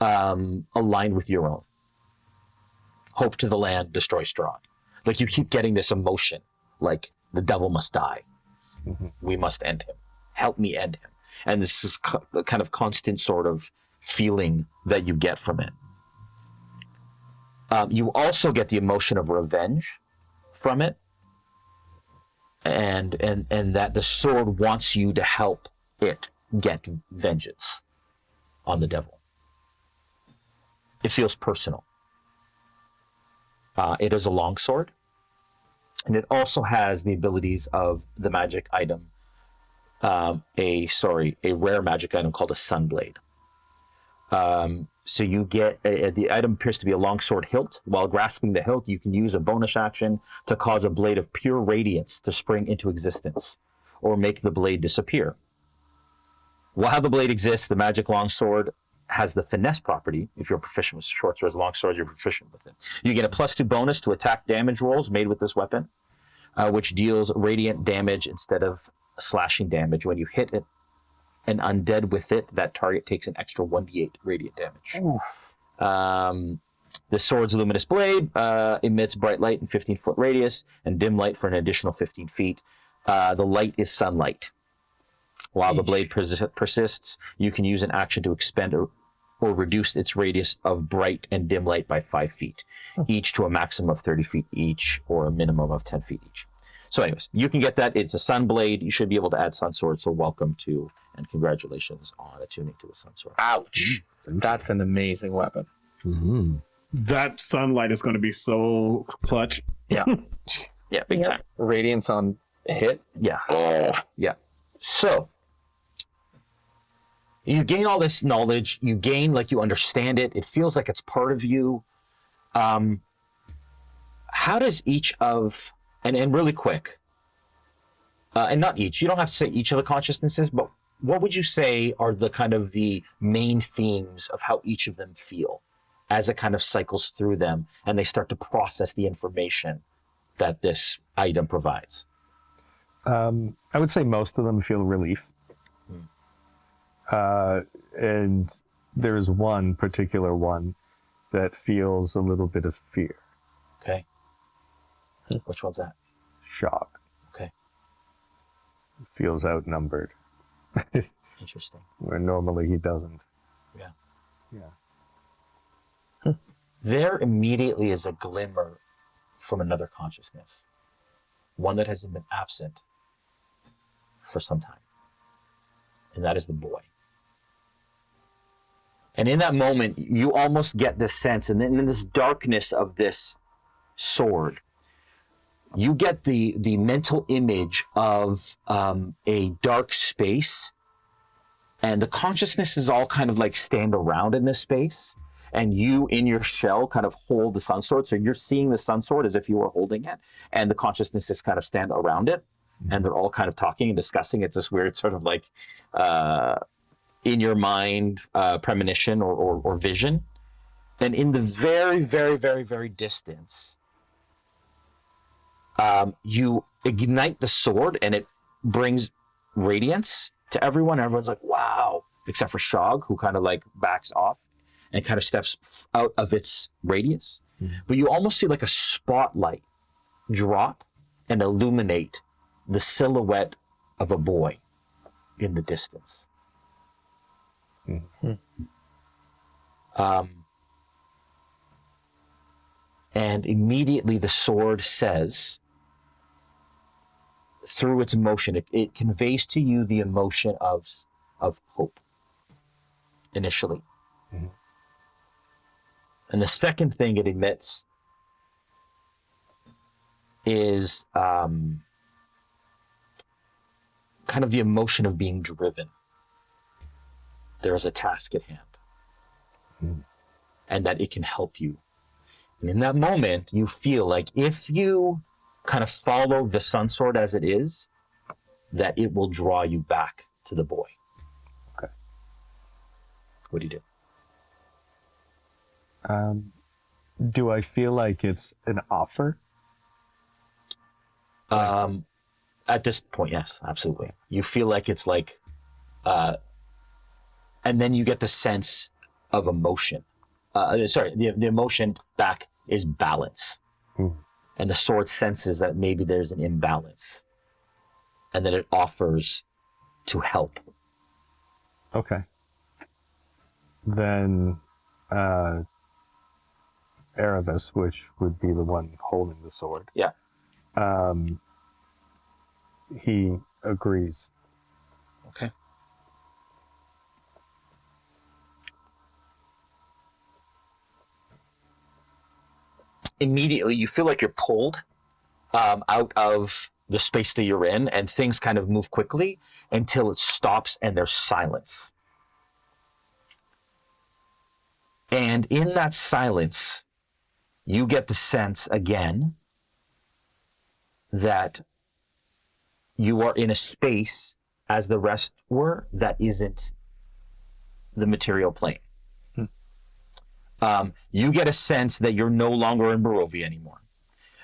aligned with your own. Hope to the land, destroy Strahd. Like you keep getting this emotion, like the devil must die. Mm-hmm. We must end him. Help me end him. And this is the kind of constant sort of feeling that you get from it. You also get the emotion of revenge from it, and that the sword wants you to help it get vengeance on the devil. It feels personal. It is a long sword, and it also has the abilities of the magic item, a rare magic item called a Sunblade. So you get the item appears to be a longsword hilt. While grasping the hilt, you can use a bonus action to cause a blade of pure radiance to spring into existence, or make the blade disappear. While the blade exists, the magic longsword has the finesse property. If you're proficient with short swords, long swords, you're proficient with it. You get a +2 bonus to attack damage rolls made with this weapon, which deals radiant damage instead of slashing damage. When you hit it, an undead with it, that target takes an extra 1d8 radiant damage. The sword's luminous blade emits bright light in 15-foot radius and dim light for an additional 15 feet. The light is sunlight. While the blade persists, you can use an action to expend or reduce its radius of bright and dim light by 5 feet, each to a maximum of 30 feet each, or a minimum of 10 feet each. So anyways, you can get that. It's a sun blade. You should be able to add sun sword, so welcome to and congratulations on attuning to the sun sword. Ouch. That's an amazing weapon. That sunlight is going to be so clutch. Yeah. Yeah, big time. Radiance on hit. Yeah. Yeah. So you gain all this knowledge. You gain, like, you understand it. It feels like it's part of you. How does each of, and really quick, and not each, you don't have to say each of the consciousnesses, but what would you say are the kind of the main themes of how each of them feel as it kind of cycles through them and they start to process the information that this item provides? I would say most of them feel relief. And there's one particular one that feels a little bit of fear. Okay. Which one's that? Shock. Okay. Feels outnumbered. Interesting. Where normally he doesn't. Yeah. Yeah. There immediately is a glimmer from another consciousness, one that has been absent for some time, and that is the boy. And in that moment, you almost get this sense, and then in this darkness of this sword, you get the mental image of a dark space, and the consciousnesses all kind of like stand around in this space, and you in your shell kind of hold the sun sword. So you're seeing the sun sword as if you were holding it, and the consciousnesses kind of stand around it, and they're all kind of talking and discussing. It's this weird sort of like in your mind premonition or vision. And in the very, very, very, very distance, you ignite the sword and it brings radiance to everyone. Everyone's like, wow, except for Shog, who kind of like backs off and kind of steps out of its radius. But you almost see like a spotlight drop and illuminate the silhouette of a boy in the distance. And immediately the sword says, through its emotion, it conveys to you the emotion of hope initially. And the second thing it emits is kind of the emotion of being driven. There's a task at hand, and that it can help you. And in that moment, you feel like if you kind of follow the sun sword as it is, that it will draw you back to the boy. Okay. What do you do? Do I feel like it's an offer? At this point, yes, absolutely. You feel like it's like, and then you get the sense of emotion. The emotion back is balance. And the sword senses that maybe there's an imbalance, and that it offers to help. Okay. Then Erebus, which would be the one holding the sword. Yeah. He agrees. Okay. Immediately, you feel like you're pulled out of the space that you're in, and things kind of move quickly until it stops and there's silence. And in that silence, you get the sense again that you are in a space, as the rest were, that isn't the material plane. You get a sense that you're no longer in Barovia anymore.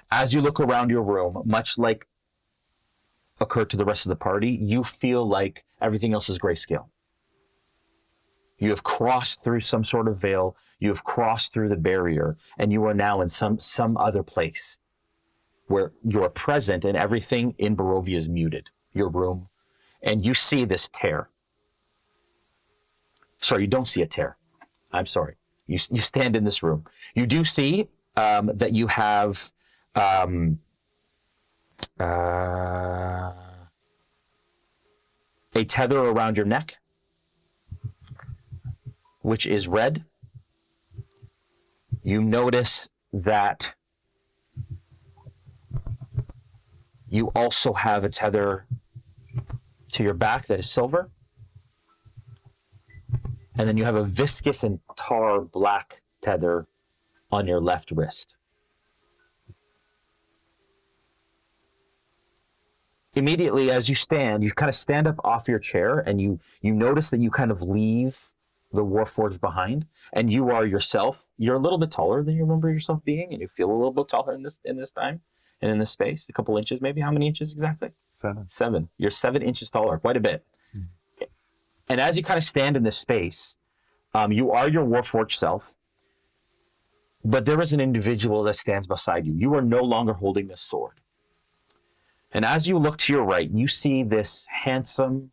As you look around your room, much like occurred to the rest of the party, you feel like everything else is grayscale. You have crossed through some sort of veil, you have crossed through the barrier, and you are now in some other place where you're present and everything in Barovia is muted, your room, and you see this tear. Sorry, you don't see a tear. I'm sorry. You stand in this room. You do see that you have a tether around your neck, which is red. You notice that you also have a tether to your back that is silver. And then you have a viscous and tar black tether on your left wrist. Immediately as you stand, you kind of stand up off your chair and you notice that you kind of leave the Warforged behind, and you are yourself. You're a little bit taller than you remember yourself being, and you feel a little bit taller in this time and in this space, a couple inches maybe. How many inches exactly? 7. 7. You're 7 inches taller, quite a bit. And as you kind of stand in this space, you are your Warforged self, but there is an individual that stands beside you. You are no longer holding this sword. And as you look to your right, you see this handsome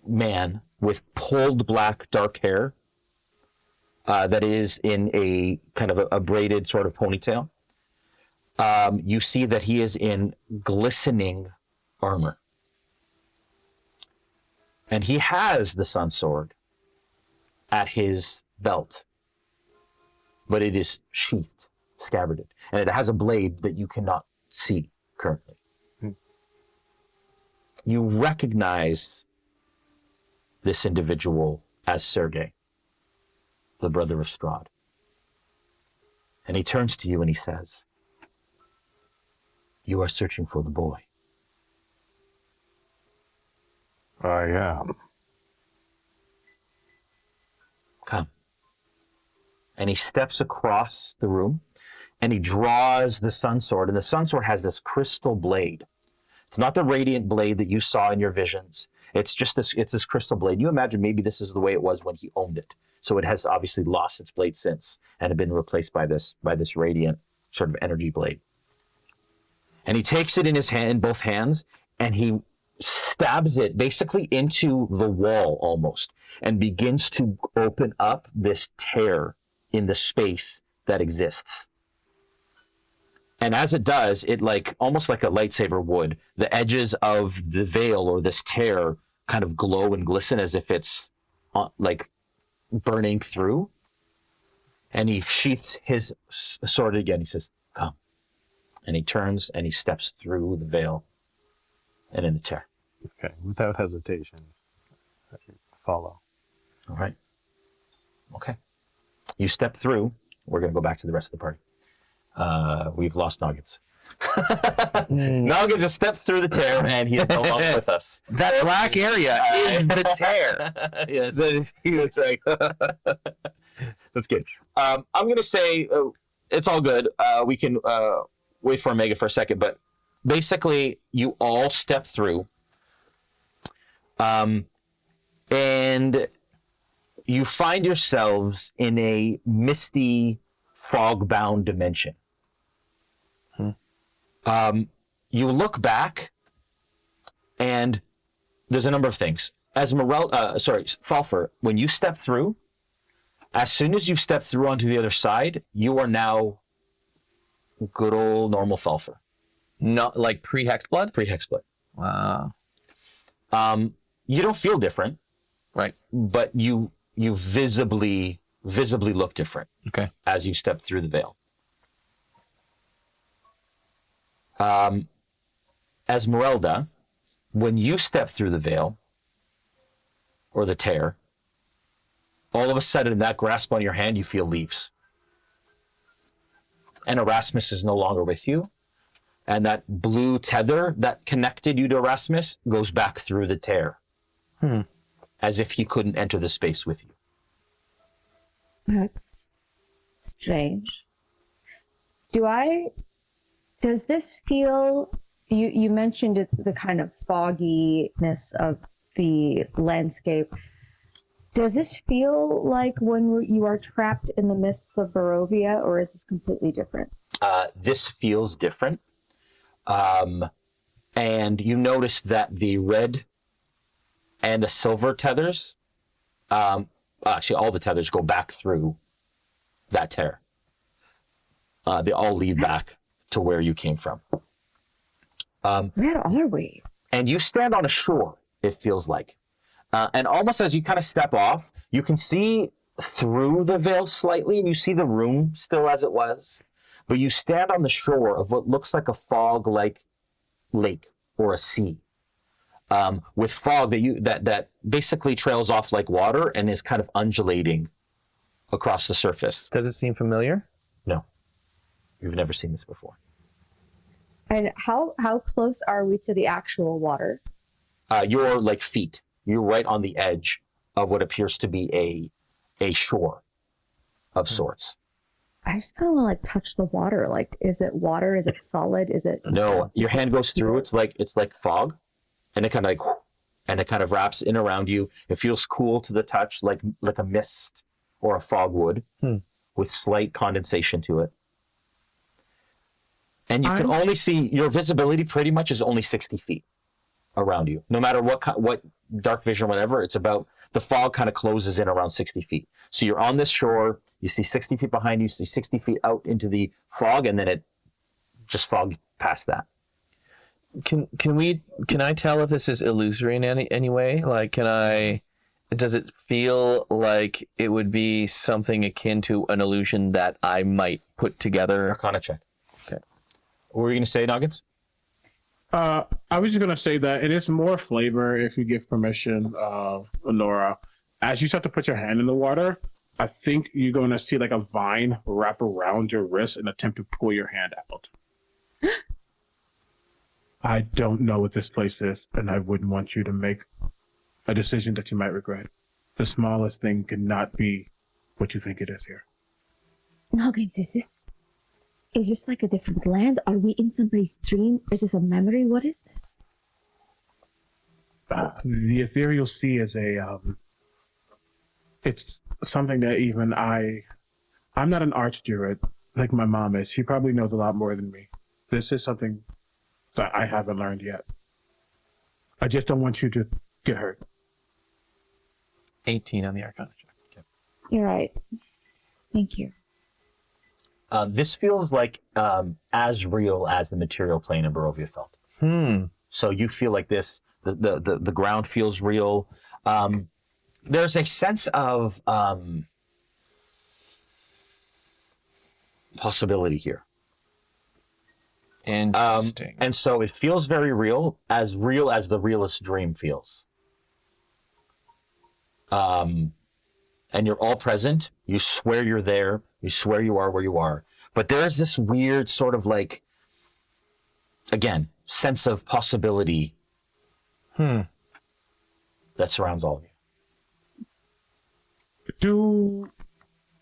man with pulled black dark hair that is in a kind of a braided sort of ponytail. You see that he is in glistening armor. And he has the sun sword at his belt, but it is sheathed, scabbarded, and it has a blade that you cannot see currently. You recognize this individual as Sergei, the brother of Strahd. And he turns to you and he says, "You are searching for the boy." I am. Come. And he steps across the room and he draws the sun sword, and the sun sword has this crystal blade. It's not the radiant blade that you saw in your visions. It's just this crystal blade. You imagine maybe this is the way it was when he owned it. So it has obviously lost its blade since and have been replaced by this radiant sort of energy blade. And he takes it in his hand, in both hands, and he stabs it basically into the wall almost, and begins to open up this tear in the space that exists. And as it does, it almost like a lightsaber would, the edges of the veil or this tear kind of glow and glisten as if it's burning through. And he sheaths his sword again. He says, "Come." And he turns and he steps through the veil and in the tear. Okay, without hesitation, I follow. All right. Okay. You step through. We're going to go back to the rest of the party. We've lost Noggins. Noggins has stepped through the tear and he is no longer with us. That black area is the tear. Yes, that's right. That's good. I'm going to say it's all good. We can wait for Omega for a second, but basically you all step through and you find yourselves in a misty, fog-bound dimension. You look back, and there's a number of things. As Falfer, when you step through, as soon as you've stepped through onto the other side, you are now good old normal Falfer. Not like pre-hex blood? Pre-hex blood. Wow. You don't feel different, Right. but you visibly look different. Okay. As you step through the veil. Esmeralda, when you step through the veil or the tear, All of a sudden, that grasp on your hand, you feel leaves. And Erasmus is no longer with you. And that blue tether that connected you to Erasmus goes back through the tear. As if he couldn't enter the space with you. That's strange. Does this feel, you mentioned it's the kind of fogginess of the landscape. Does this feel like when you are trapped in the mists of Barovia, or is this completely different? This feels different. And you notice that the red and the silver tethers, actually all the tethers go back through that tear. They all lead back to where you came from. Where are we? And you stand on a shore, it feels like. And almost as you kind of step off, you can see through the veil slightly, and you see the room still as it was. But you stand on the shore of what looks like a fog-like lake or a sea, with fog that basically trails off like water and is kind of undulating across the surface. Does it seem familiar? No, you've never seen this before. And how close are we to the actual water? You're like feet. You're right on the edge of what appears to be a shore of sorts. I just kind of want to like touch the water. Like, is it water? Is it solid? Is it? No, your hand goes through. It's like fog, and it kind of wraps in around you. It feels cool to the touch, like a mist or a fog would, with slight condensation to it. And you can only see, your visibility pretty much is only 60 feet around you. No matter what dark vision, whatever, it's about, the fog kind of closes in around 60 feet. So you're on this shore, you see 60 feet behind you, see 60 feet out into the fog, and then it just fog past that. Can I tell if this is illusory in any way? Like, does it feel like it would be something akin to an illusion that I might put together? Arcana check. Okay. What were you going to say, Noggins? I was just going to say that it is more flavor if you give permission, Nora. As you start to put your hand in the water, I think you're going to see like a vine wrap around your wrist and attempt to pull your hand out. I don't know what this place is, and I wouldn't want you to make a decision that you might regret. The smallest thing cannot be what you think it is here. Noggins, is this like a different land? Are we in somebody's dream? Is this a memory? What is this? The Ethereal Sea is it's something that even I'm not an archdruid like my mom is. She probably knows a lot more than me. This is something that I haven't learned yet. I just don't want you to get hurt. 18 on the Arcana check. Okay. You're right. Thank you. This feels like as real as the material plane in Barovia felt. So you feel like this, the ground feels real. There's a sense of possibility here. Interesting. And so it feels very real as the realist dream feels. And you're all present. You swear you're there. You swear you are where you are. But there's this weird sort of like, again, sense of possibility that surrounds all of you.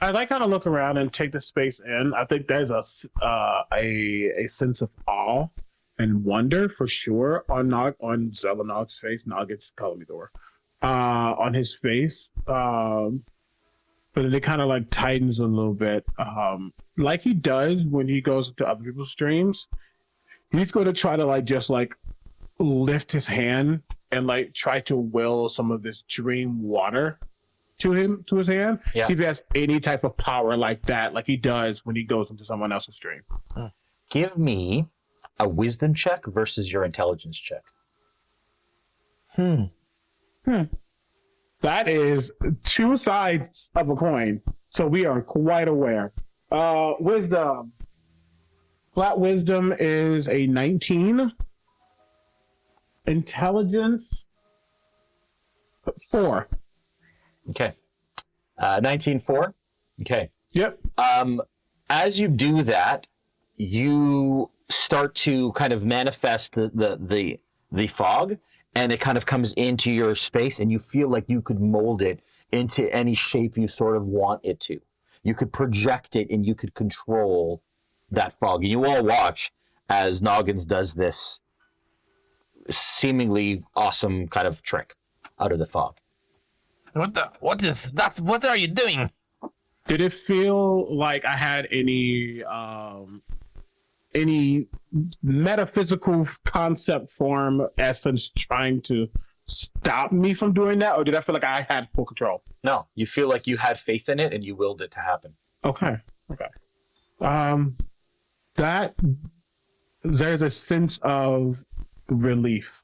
As I kind of look around and take the space in, I think there's a sense of awe and wonder for sure on Zelenog's face. Nog's calling me Thor. On his face. But it kind of like tightens a little bit. Like he does when he goes to other people's streams. He's going to try to like just like lift his hand and like try to will some of this dream water to his hand. Yeah. See if he has any type of power like that, like he does when he goes into someone else's stream. Give me a wisdom check versus your intelligence check. That is two sides of a coin, so we are quite aware. Wisdom. Flat wisdom is a 19. Intelligence, 4. Okay. 19.4. Okay. Yep. As you do that, you start to kind of manifest the fog, and it kind of comes into your space, and you feel like you could mold it into any shape you sort of want it to. You could project it, and you could control that fog. And you all watch as Noggins does this seemingly awesome kind of trick out of the fog. What is that? What are you doing? Did it feel like I had any metaphysical concept form essence trying to stop me from doing that, or did I feel like I had full control? No, you feel like you had faith in it and you willed it to happen. Okay. That there's a sense of relief,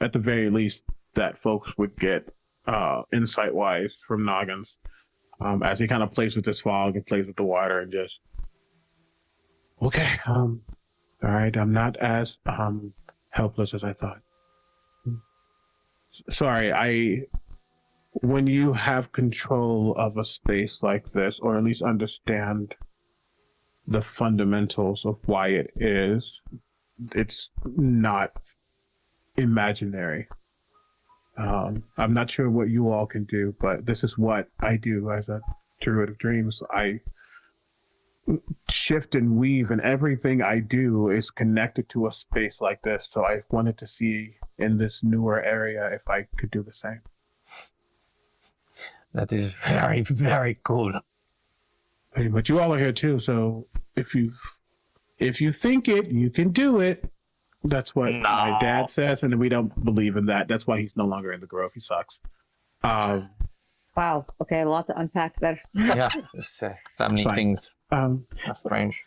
at the very least, that folks would get insight wise from Noggins, as he kind of plays with this fog and plays with the water and just okay, all right, I'm not as helpless as I thought. Sorry, when you have control of a space like this, or at least understand the fundamentals of why it is, it's not imaginary. I'm not sure what you all can do, but this is what I do as a druid of dreams. I shift and weave, and everything I do is connected to a space like this. So I wanted to see in this newer area if I could do the same. That is very, very cool. Hey, but you all are here too, so if you think it, you can do it. That's what my dad says, and we don't believe in that. That's why he's no longer in the Grove. He sucks. Wow. Okay, a lot to unpack there. Yeah, just family things. That's strange.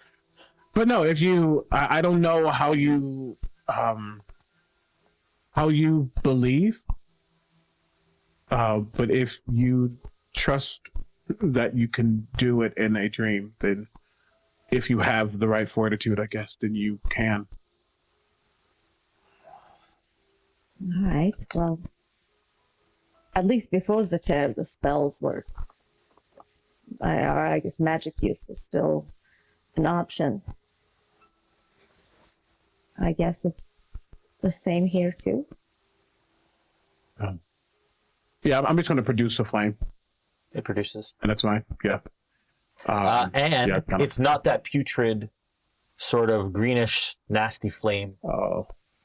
But no, if you, I don't know how you believe, but if you trust that you can do it in a dream, then if you have the right fortitude, I guess, then you can. All right. Well, at least before the tear, the spells were, I guess, magic use was still an option. I guess it's the same here too. Yeah, I'm just going to produce a flame, It produces. and that's mine. Yeah. And yeah, kind of. it's not that putrid, sort of greenish, nasty flame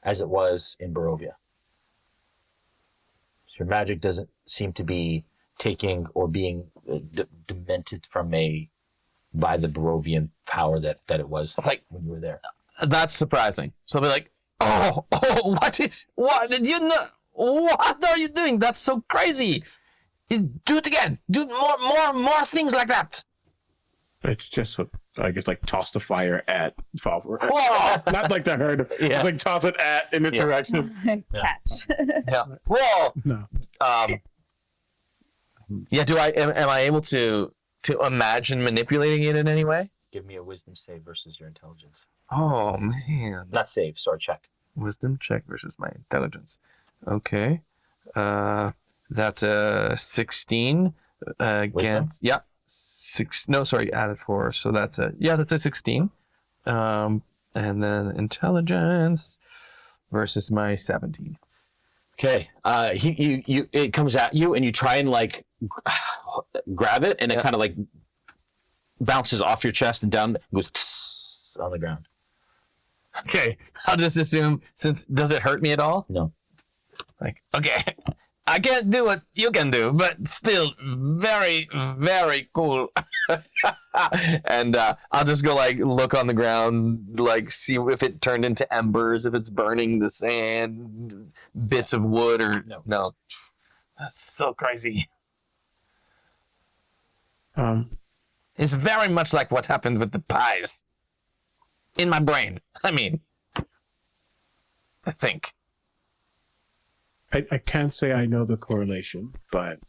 as it was in Barovia. So your magic doesn't seem to be taking or being demented by the Barovian power that it was Like, when you were there. that's surprising. So I'll be like, what did you know? What are you doing? That's so crazy. Do it again. Do more things like that. It's just, I guess, like toss the fire at Falver. Whoa. Not like the herd. Yeah. Like toss it at in its direction. Catch. Yeah. Whoa. No. Yeah. Am I able to imagine manipulating it in any way? Give me a wisdom save versus your intelligence. Oh man. Not save, sorry, check. Wisdom check versus my intelligence. Okay. That's a 16 against. Yeah. Added 4. So that's a 16. And then intelligence versus my 17. Okay. It comes at you, and you try and like grab it, and it kind of like bounces off your chest and down, goes tss on the ground. Okay. I'll just assume, does it hurt me at all? No. Like, okay, I can't do what you can do, but still very, very cool. And I'll just go like look on the ground, like see if it turned into embers, if it's burning the sand, bits of wood, or no. That's so crazy. It's very much like what happened with the pies. In my brain, I mean. I think. I can't say I know the correlation, but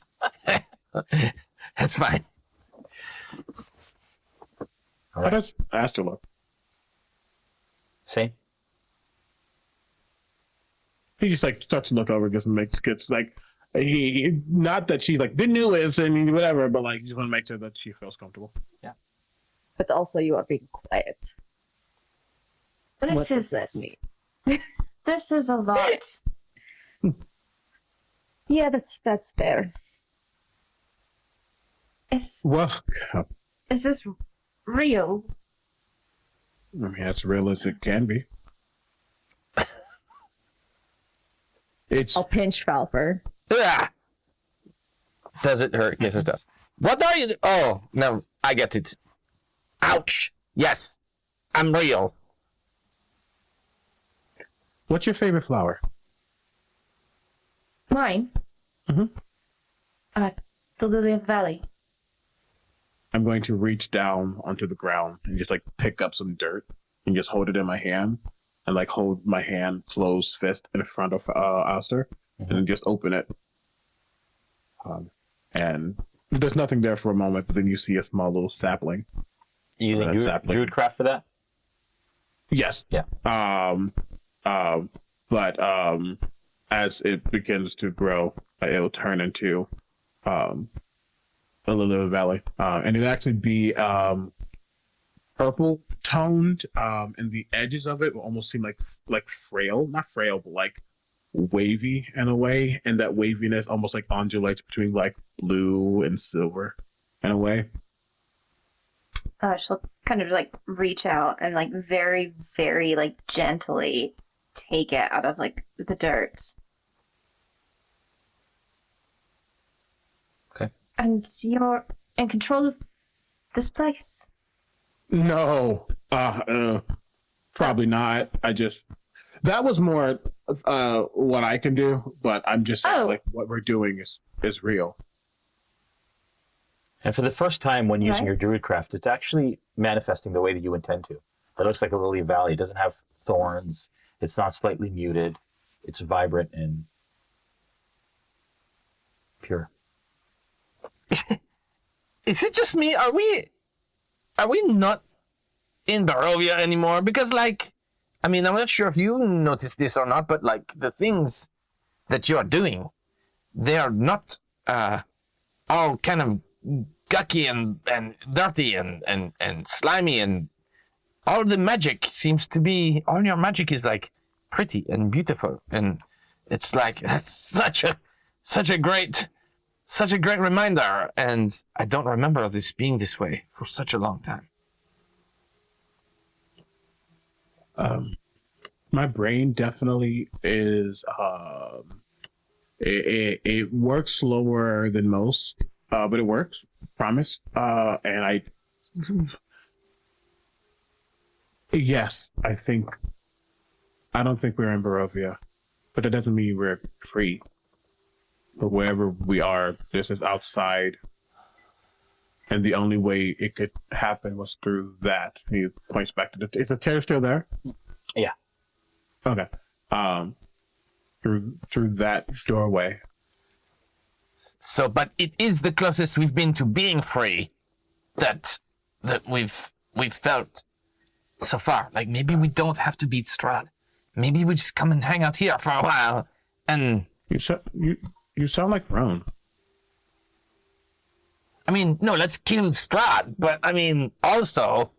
That's fine. how does Aster look? Same. He just like starts to look over, gets like Not that she's like the newest and whatever, but like you just want to make sure that she feels comfortable. But also you are being quiet. What does that mean? This is a lot. Yeah, that's fair. Well, Is this real? I mean, as real as it can be. It's I'll pinch Falfer. Ah! Does it hurt? Yes, it does. What are you? Oh, no, I get it. Ouch. Yes, I'm real. What's your favorite flower? Mine? Mm-hmm. The lily of the valley. I'm going to reach down onto the ground and just like pick up some dirt and just hold it in my hand and like hold my hand closed fist in front of Alistair and then just open it. And there's nothing there for a moment, but then you see a small little sapling. You using Druidcraft for that? Yes. Yeah. But as it begins to grow, it'll turn into a little valley, and it'll actually be purple toned, and the edges of it will almost seem like frail, not frail, but like wavy in a way, and that waviness almost like undulates between like blue and silver in a way. She'll kind of like reach out and like very, very like gently take it out of like the dirt. Okay. And you're in control of this place? No, probably not. That was more what I can do, but I'm just saying like what we're doing is real. And for the first time when using your Nice. Druidcraft, it's actually manifesting the way that you intend to. It looks like a lily of valley. It doesn't have thorns. It's not slightly muted. It's vibrant and pure. Is it just me? Are we not in Barovia anymore? Because like, I mean, I'm not sure if you noticed this or not, but like the things that you're doing, they are not all kind of gucky and dirty and slimy, and all the magic seems to be, all your magic is like pretty and beautiful, and it's like that's such a great reminder, and I don't remember this being this way for such a long time. My brain definitely is it works slower than most, but it works, promise. And yes, I don't think we're in Barovia, but that doesn't mean we're free. But wherever we are, this is outside, and the only way it could happen was through that. He points back to is the tear still there? Yeah. Okay. Through that doorway. So, but it is the closest we've been to being free that we've felt so far. Like maybe we don't have to beat Strahd. Maybe we just come and hang out here for a while, and You sound like Roan. I mean, no, let's kill Strahd, but I mean, also,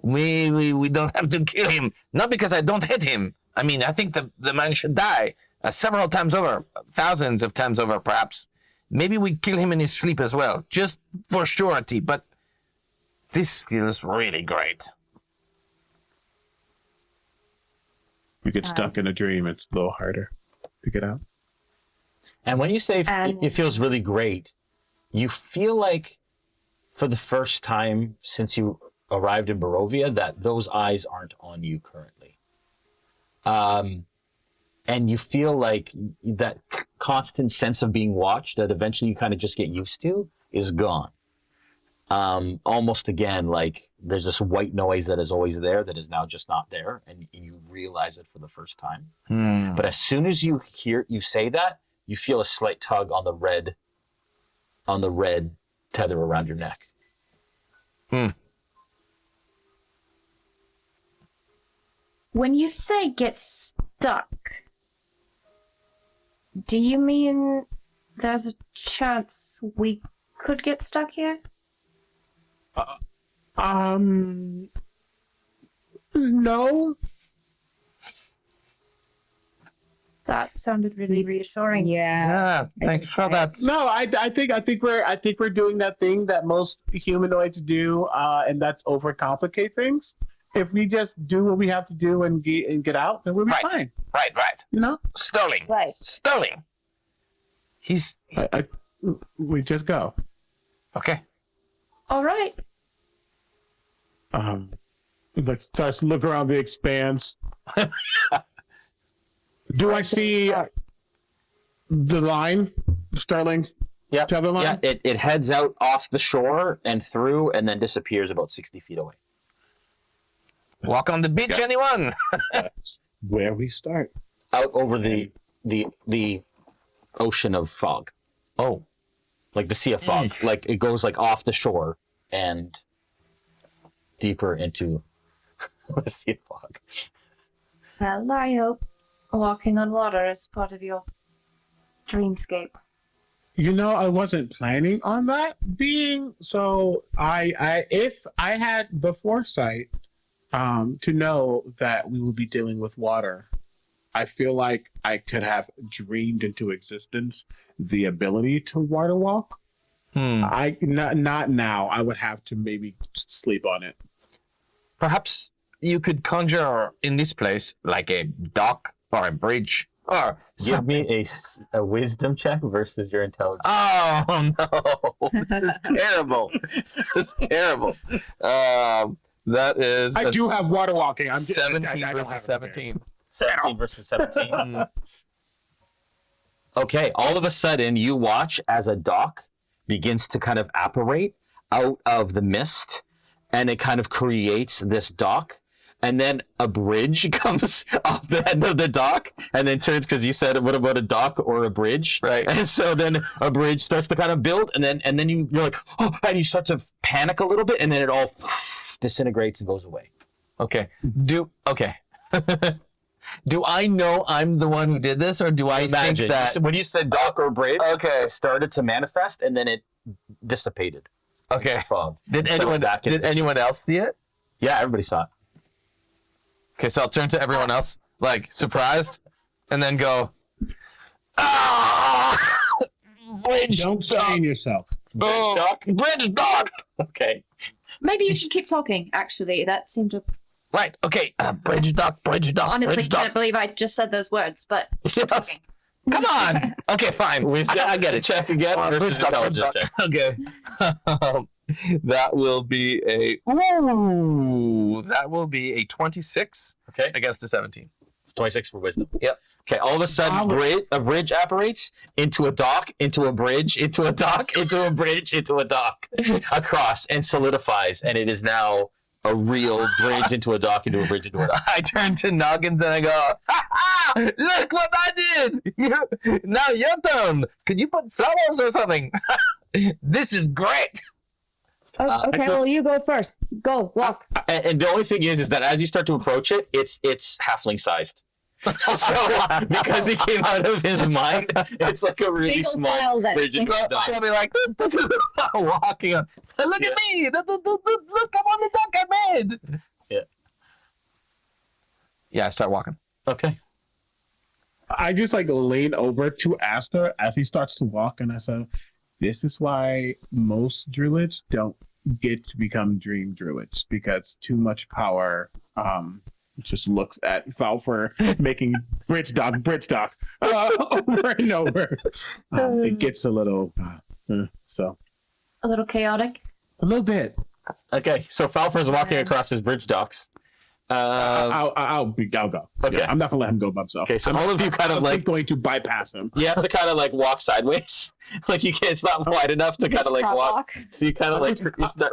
we don't have to kill him. Not because I don't hate him. I mean, I think the man should die several times over, thousands of times over, perhaps. Maybe we kill him in his sleep as well, just for surety, but this feels really great. You get stuck in a dream, it's a little harder to get out. And when you say it feels really great, you feel like for the first time since you arrived in Barovia that those eyes aren't on you currently. And you feel like that constant sense of being watched that eventually you kind of just get used to is gone. Almost again, like there's this white noise that is always there that is now just not there, and you realize it for the first time. But as soon as you say that, you feel a slight tug on the red tether around your neck. When you say get stuck, do you mean there's a chance we could get stuck here? No. That sounded really reassuring. Yeah. Thanks for that. No, I think we're doing that thing that most humanoids do, and that's overcomplicate things. If we just do what we have to do and get out, then we'll be fine. Right. You know? Sterling. Right. Sterling. We just go. Okay. All right. Like starts to look around the expanse. Do I see the line, Sterling's tether line? Yeah, it heads out off the shore and through, and then disappears about 60 feet away. Walk on the beach, anyone? That's where we start. Out over the ocean of fog. Oh. Like the sea of fog. Like it goes like off the shore and deeper into the sea of fog. Well, I hope walking on water is part of your dreamscape. You know, I wasn't planning on that being so. If I had the foresight to know that we would be dealing with water, I feel like I could have dreamed into existence the ability to water walk. Not now. I would have to maybe sleep on it. Perhaps you could conjure in this place like a dock or a bridge or Give me a wisdom check versus your intelligence. Oh no! This is terrible. This is terrible. That is. I do have water walking. I'm 17 I don't versus have it 17. 17 versus 17. Okay, all of a sudden you watch as a dock begins to kind of apparate out of the mist, and it kind of creates this dock. And then a bridge comes off the end of the dock and then turns, because you said, what about a dock or a bridge? Right. And so then a bridge starts to kind of build, and then you're like, oh, and you start to panic a little bit, and then it all disintegrates and goes away. Okay. Okay. Do I know I'm the one who did this, or do I Imagine think that? when you said dock or bridge, Okay. it started to manifest and then it dissipated. Okay. Fog. Did So anyone else see it? Yeah, everybody saw it. Okay, so I'll turn to everyone else, like surprised, and then go. Ah! Bridge. Don't strain yourself. Bridge dock. Okay. Maybe you should keep talking, actually. That seemed to... Right. Okay. Bridge dock. Bridge dock. Honestly, bridge can't dock. believe I just said those words, but... Yes. Come on. Okay, fine. I get it. Check again. Bridge dock. Bridge dock. Okay. That will be a 26. Okay. Against a 17. 26 for wisdom. Yep. Okay, all of a sudden, a bridge apparates into a dock, into a bridge, into a dock, into a bridge, into a dock, across, and solidifies, and it is now a real bridge into a dock, into a bridge, into a dock. I turn to Noggins and I go, ha, look what I did! Now your turn. Could you put flowers or something? This is great. Oh, okay, well, you go first. Go, walk. And the only thing is that as you start to approach it, it's halfling sized. So because it came out of his mind, it's like a really Single small file then. bridge into a So dock. I'll be like, walking up. Look at me! Look, I'm on the dock I made! Yeah. Yeah, I start walking. Okay. I just like lean over to Aster as he starts to walk, and I say, "This is why most druids don't get to become dream druids, because too much power just looks at Valfer making bridge dock over and over. It gets a little so A little chaotic. a little bit. Okay. So Falfer's walking across his bridge docks. I'll go. Okay. Yeah, I'm not gonna let him go by himself. Okay. So all of you kind of I'm like going to bypass him. you have to kind of like walk sideways. Like you can't. It's not wide enough to kind of like walk. So you kind of like you start.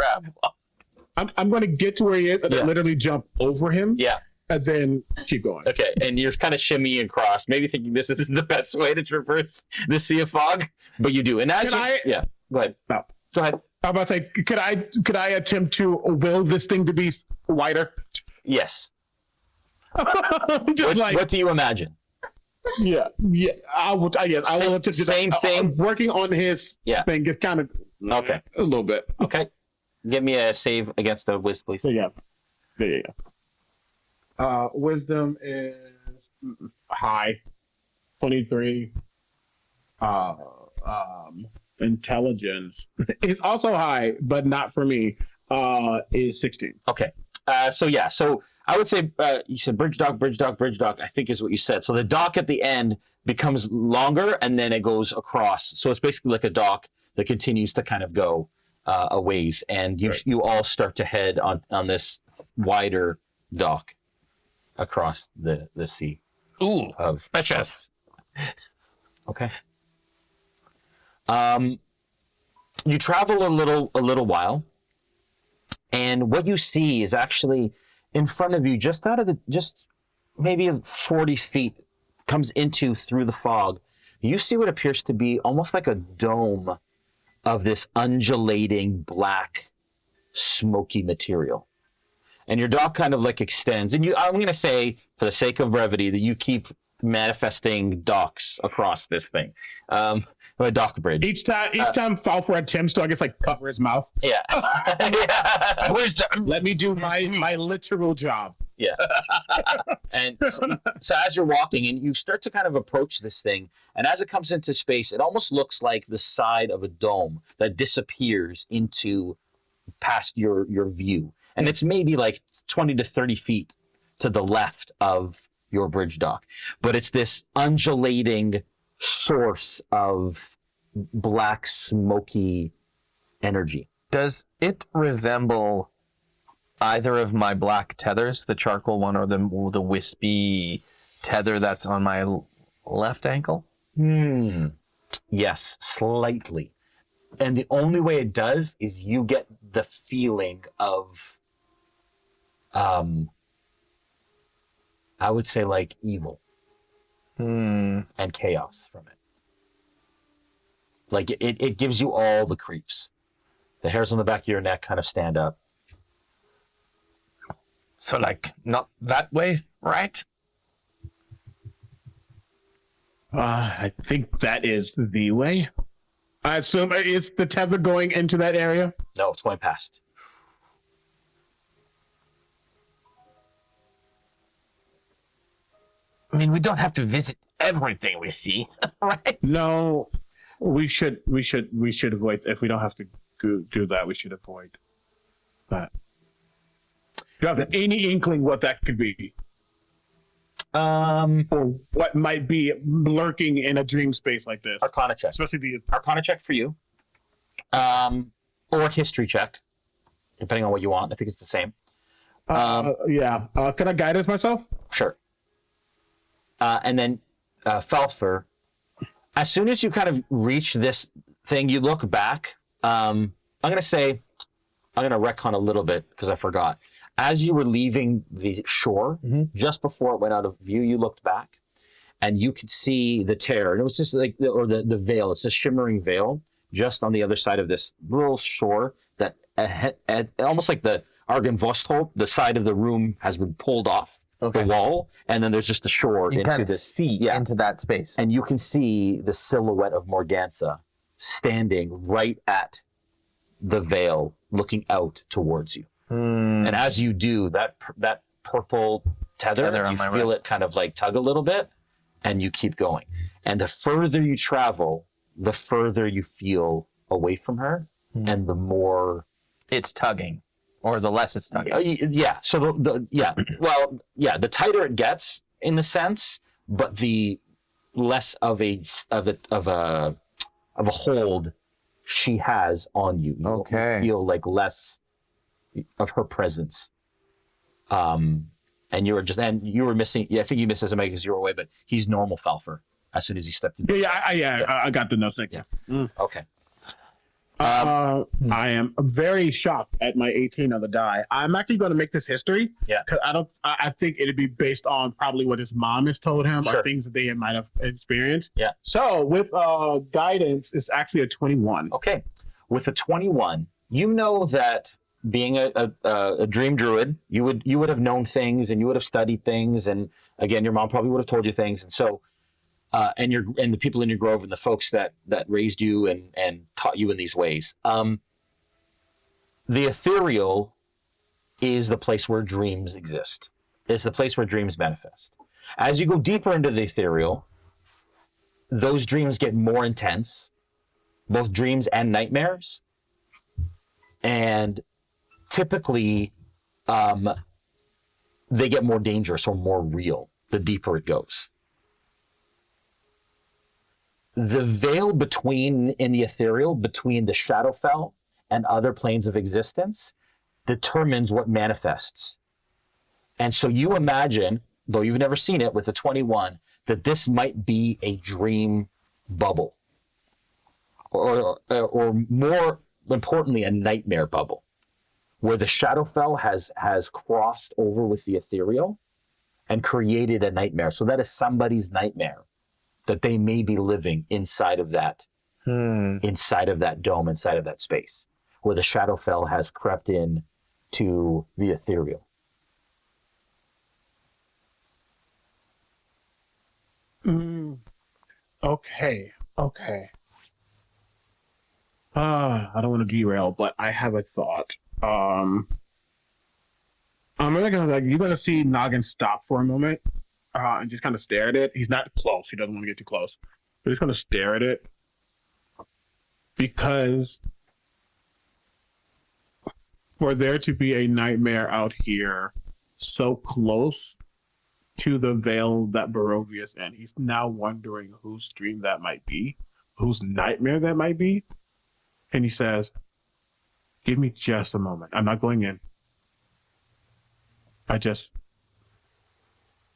I'm going to get to where he is and then literally jump over him. Yeah. And then keep going. Okay, and you're kind of shimmying across, maybe thinking this isn't the best way to traverse the sea of fog, but you do. And as Can I- yeah, go ahead. No. Go ahead. I'm about to say, could I attempt to will this thing to be wider? Yes. Just What do you imagine? Yeah. I will. Yes, I will attempt to do Same that. thing. I'm working on his thing. Just kind of. Okay. A little bit. Okay. Give me a save against the whiz, please. So yeah. There you go. Wisdom is high. 23. Intelligence is also high, but not for me. Is 16. Okay. So I would say you said bridge dock, I think is what you said. So the dock at the end becomes longer and then it goes across. So it's basically like a dock that continues to kind of go a ways. And you all start to head on this wider dock across the sea. Ooh, spacious. Okay. You travel a little while, and what you see is actually in front of you, just maybe 40 feet, comes through the fog. You see what appears to be almost like a dome of this undulating black, smoky material. And your dock kind of like extends. And I'm going to say, for the sake of brevity, that you keep manifesting docks across this thing. A dock bridge. Each time Falford attempts to, I guess, like cover his mouth. Yeah. Yeah. Let me do my literal job. Yeah. And so as you're walking and you start to kind of approach this thing, and as it comes into space, it almost looks like the side of a dome that disappears into past your view. And it's maybe like 20 to 30 feet to the left of your bridge dock. But it's this undulating source of black, smoky energy. Does it resemble either of my black tethers, the charcoal one or the wispy tether that's on my left ankle? Yes, slightly. And the only way it does is you get the feeling of, I would say like evil and chaos from it. Like it gives you all the creeps. The hairs on the back of your neck kind of stand up. So like not that way, right? I think that is the way. I assume is the tether going into that area? No, it's going past. I mean, we don't have to visit everything we see, right? No, we should avoid. If we don't have to do that, we should avoid that. Do you have any inkling what that could be? Or what might be lurking in a dream space like this? Arcana check. Especially the Arcana check for you. Or history check, depending on what you want. I think it's the same. yeah. Can I guide us myself? Sure. And then Falfer, as soon as you kind of reach this thing, you look back. I'm going to retcon a little bit because I forgot. As you were leaving the shore, just before it went out of view, you looked back and you could see the tear. And it was just like, the veil. It's a shimmering veil just on the other side of this little shore that almost like the Argenvostholt, the side of the room has been pulled off the wall. And then there's just a shore You into kind of this. see into that space. And you can see the silhouette of Morgantha standing right at the veil, looking out towards you. And as you do, that purple tether you feel it kind of like tug a little bit, and you keep going. And the further you travel, the further you feel away from her, and the more it's tugging, or the less it's tugging. Yeah. So the tighter it gets in a sense, but the less of a hold she has on you. You feel like less of her presence. And you were missing. Yeah, I think you missed SMITHGARDIANS because you were away, but he's normal Falfer as soon as he stepped in. I got the notes. Thank you. Okay. I am very shocked at my 18 on the die. I'm actually going to make this history. Yeah. Because I think it'd be based on probably what his mom has told him Sure. or things that they might have experienced. Yeah. So with guidance, it's actually a 21. Okay. With a 21, you know that being a dream druid, you would have known things and you would have studied things, and again, your mom probably would have told you things, and so and the people in your grove and the folks that raised you and taught you in these ways. The ethereal is the place where dreams exist. It's the place where dreams manifest. As you go deeper into the ethereal, those dreams get more intense, both dreams and nightmares. And typically, they get more dangerous or more real the deeper it goes. The veil in the ethereal, between the Shadowfell and other planes of existence, determines what manifests. And so you imagine, though you've never seen it with the 21, that this might be a dream bubble, or more importantly, a nightmare bubble, where the Shadowfell has crossed over with the ethereal and created a nightmare. So that is somebody's nightmare that they may be living inside of that, inside of that dome, inside of that space, where the Shadowfell has crept in to the ethereal. Okay. I don't want to derail, but I have a thought. I'm really you're gonna see Noggin stop for a moment, and just kind of stare at it. He's not close. He doesn't want to get too close. But he's gonna stare at it because for there to be a nightmare out here so close to the veil that Barovia's in, he's now wondering whose dream that might be, whose nightmare that might be. And he says, give me just a moment. I'm not going in.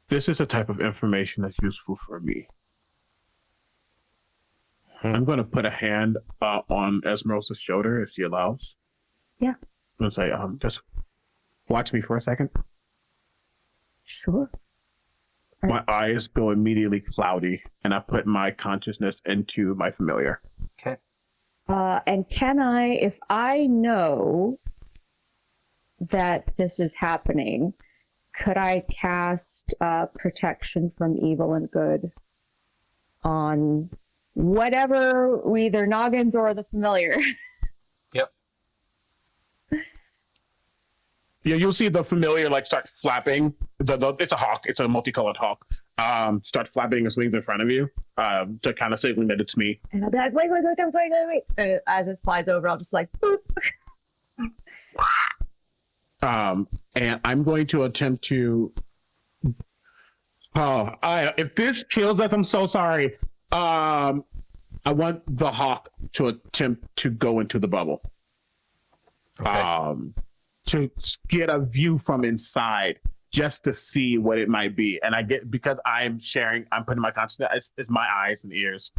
This is a type of information that's useful for me. I'm going to put a hand on Esmeralda's shoulder if she allows. Yeah. I'm going to say, just watch me for a second. Sure. My eyes go immediately cloudy, and I put my consciousness into my familiar. Okay. And can I, if I know that this is happening, could I cast protection from evil and good on whatever, either Noggins or the familiar? Yep. Yeah, you'll see the familiar start flapping. It's a hawk. It's a multicolored hawk. Start flapping and swings in front of you to kind of signal that it's me. And I'll be like, wait. And as it flies over, I'll just boop. And I'm going to attempt to. If this kills us, I'm so sorry. I want the hawk to attempt to go into the bubble. Okay. To get a view from inside, just to see what it might be. And because I'm putting my consciousness, it's my eyes and ears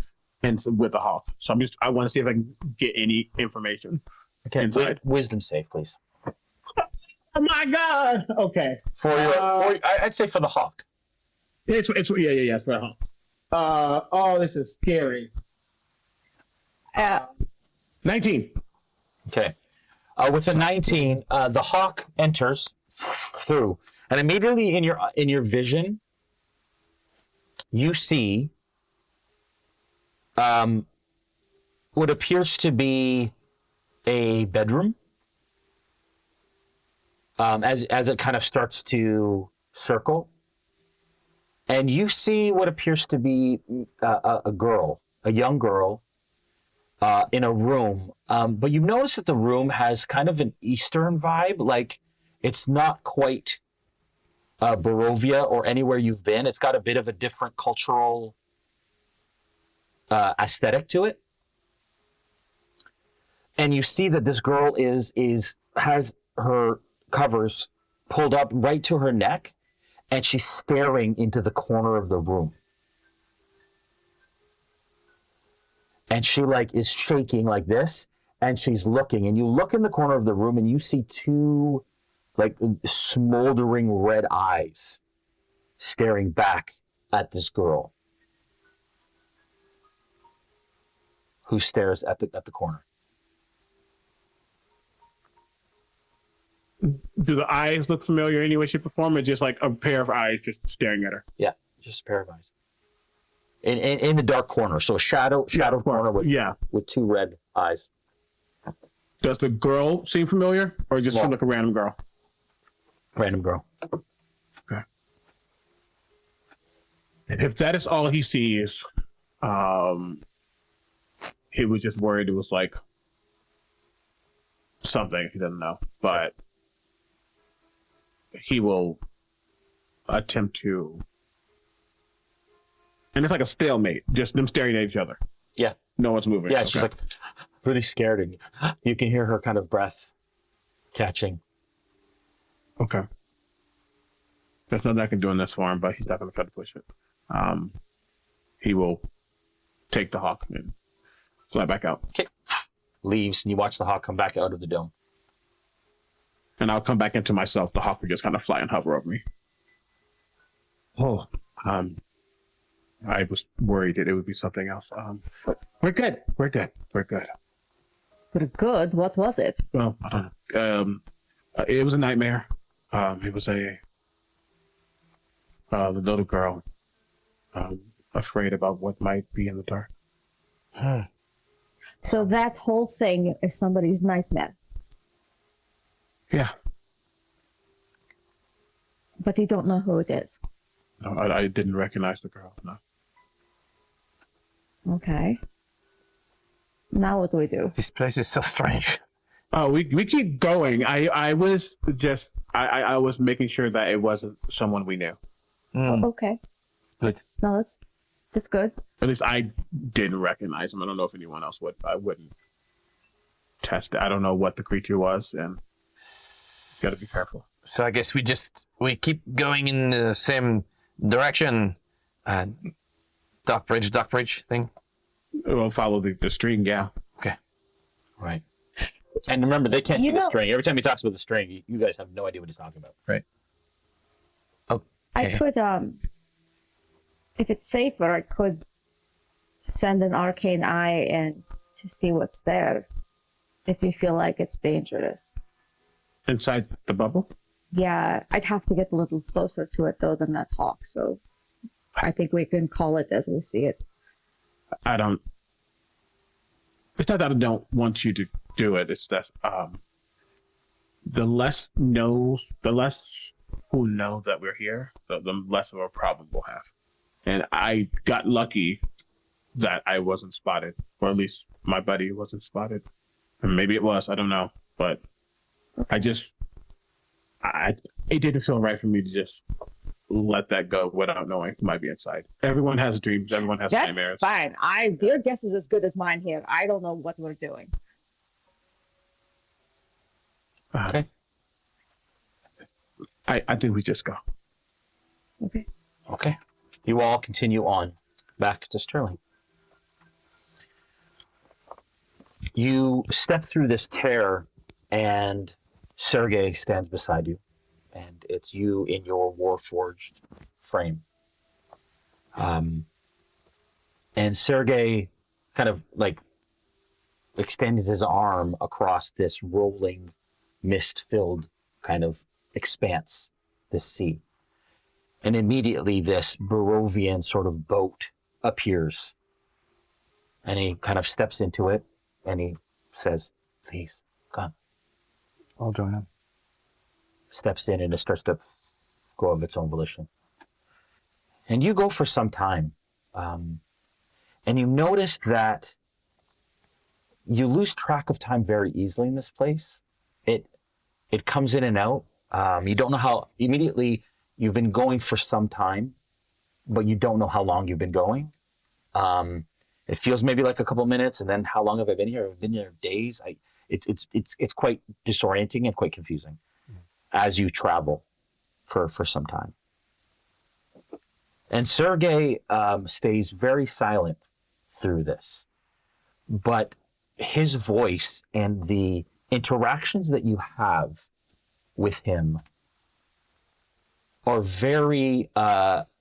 with the hawk. So I want to see if I can get any information. Okay, inside. Wisdom save, please. Oh my God! Okay. I'd say for the hawk. It's for the hawk. This is scary. 19. Okay. With a 19, the hawk enters through, and immediately in your vision, you see what appears to be a bedroom. As it kind of starts to circle, and you see what appears to be a young girl, in a room. But you notice that the room has kind of an Eastern vibe. Like, it's not quite Barovia or anywhere you've been. It's got a bit of a different cultural aesthetic to it. And you see that this girl has her covers pulled up right to her neck, and she's staring into the corner of the room. And she is shaking like this, and she's looking, and you look in the corner of the room and you see two smoldering red eyes staring back at this girl who stares at the corner. Do the eyes look familiar any way, shape, or form, or just a pair of eyes just staring at her? Yeah, just a pair of eyes. in the dark corner. So a shadow corner with two red eyes. Does the girl seem familiar, or just seem like a random girl? Random girl. Okay. If that is all he sees, he was just worried it was like something he doesn't know, but he will attempt to. And it's like a stalemate, just them staring at each other. Yeah. No one's moving. Yeah, she's like really scared, and you can hear her kind of breath catching. Okay. There's nothing I can do in this form, but he's not going to try to push it. He will take the hawk and fly back out. Okay. Leaves, and you watch the hawk come back out of the dome. And I'll come back into myself. The hawk will just kind of fly and hover over me. Oh, I was worried that it would be something else. We're good. We're good. We're good. But good. What was it? Well, I don't know. It was a nightmare. It was a little girl afraid about what might be in the dark. So that whole thing is somebody's nightmare. Yeah. But you don't know who it is. No, I didn't recognize the girl. No. Okay. Now what do we do? This place is so strange. Oh, we keep going. I was just I was making sure that it wasn't someone we knew. Okay. Good. No, that's good. At least I didn't recognize him. I don't know if anyone else would. I wouldn't test it. I don't know what the creature was, and got to be careful. So I guess we keep going in the same direction. Dock bridge thing. We'll follow the string, yeah. Okay. Right. And remember, they can't see the know- string. Every time he talks about the string, you guys have no idea what he's talking about. Right. Okay. I could, if it's safer, I could send an arcane eye in to see what's there. If you feel like it's dangerous. Inside the bubble? Yeah, I'd have to get a little closer to it though than that hawk, so I think we can call it as we see it. I don't. It's not that I don't want you to do it. It's that the less who know that we're here, the less of a problem we'll have. And I got lucky that I wasn't spotted, or at least my buddy wasn't spotted. And maybe it was, I don't know. But it didn't feel right for me to just let that go without knowing who might be inside. Everyone has dreams. Everyone has nightmares. That's fine. Your guess is as good as mine here. I don't know what we're doing. Okay. I think we just go. Okay. Okay. You all continue on back to Sterling. You step through this tear, and Sergei stands beside you, and it's you in your Warforged frame. And Sergei kind of like extends his arm across this rolling, mist-filled kind of expanse, this sea. And immediately this Barovian sort of boat appears. And he kind of steps into it, and he says, "Please, come." I'll join him. Steps in, and it starts to go of its own volition. And you go for some time. And you notice that you lose track of time very easily in this place. It comes in and out. You don't know how, immediately you've been going for some time, but you don't know how long you've been going. It feels maybe like a couple minutes, and then how long have I been here? I've been here days. It's quite disorienting and quite confusing as you travel for some time. And Sergei stays very silent through this, but his voice and the interactions that you have with him are very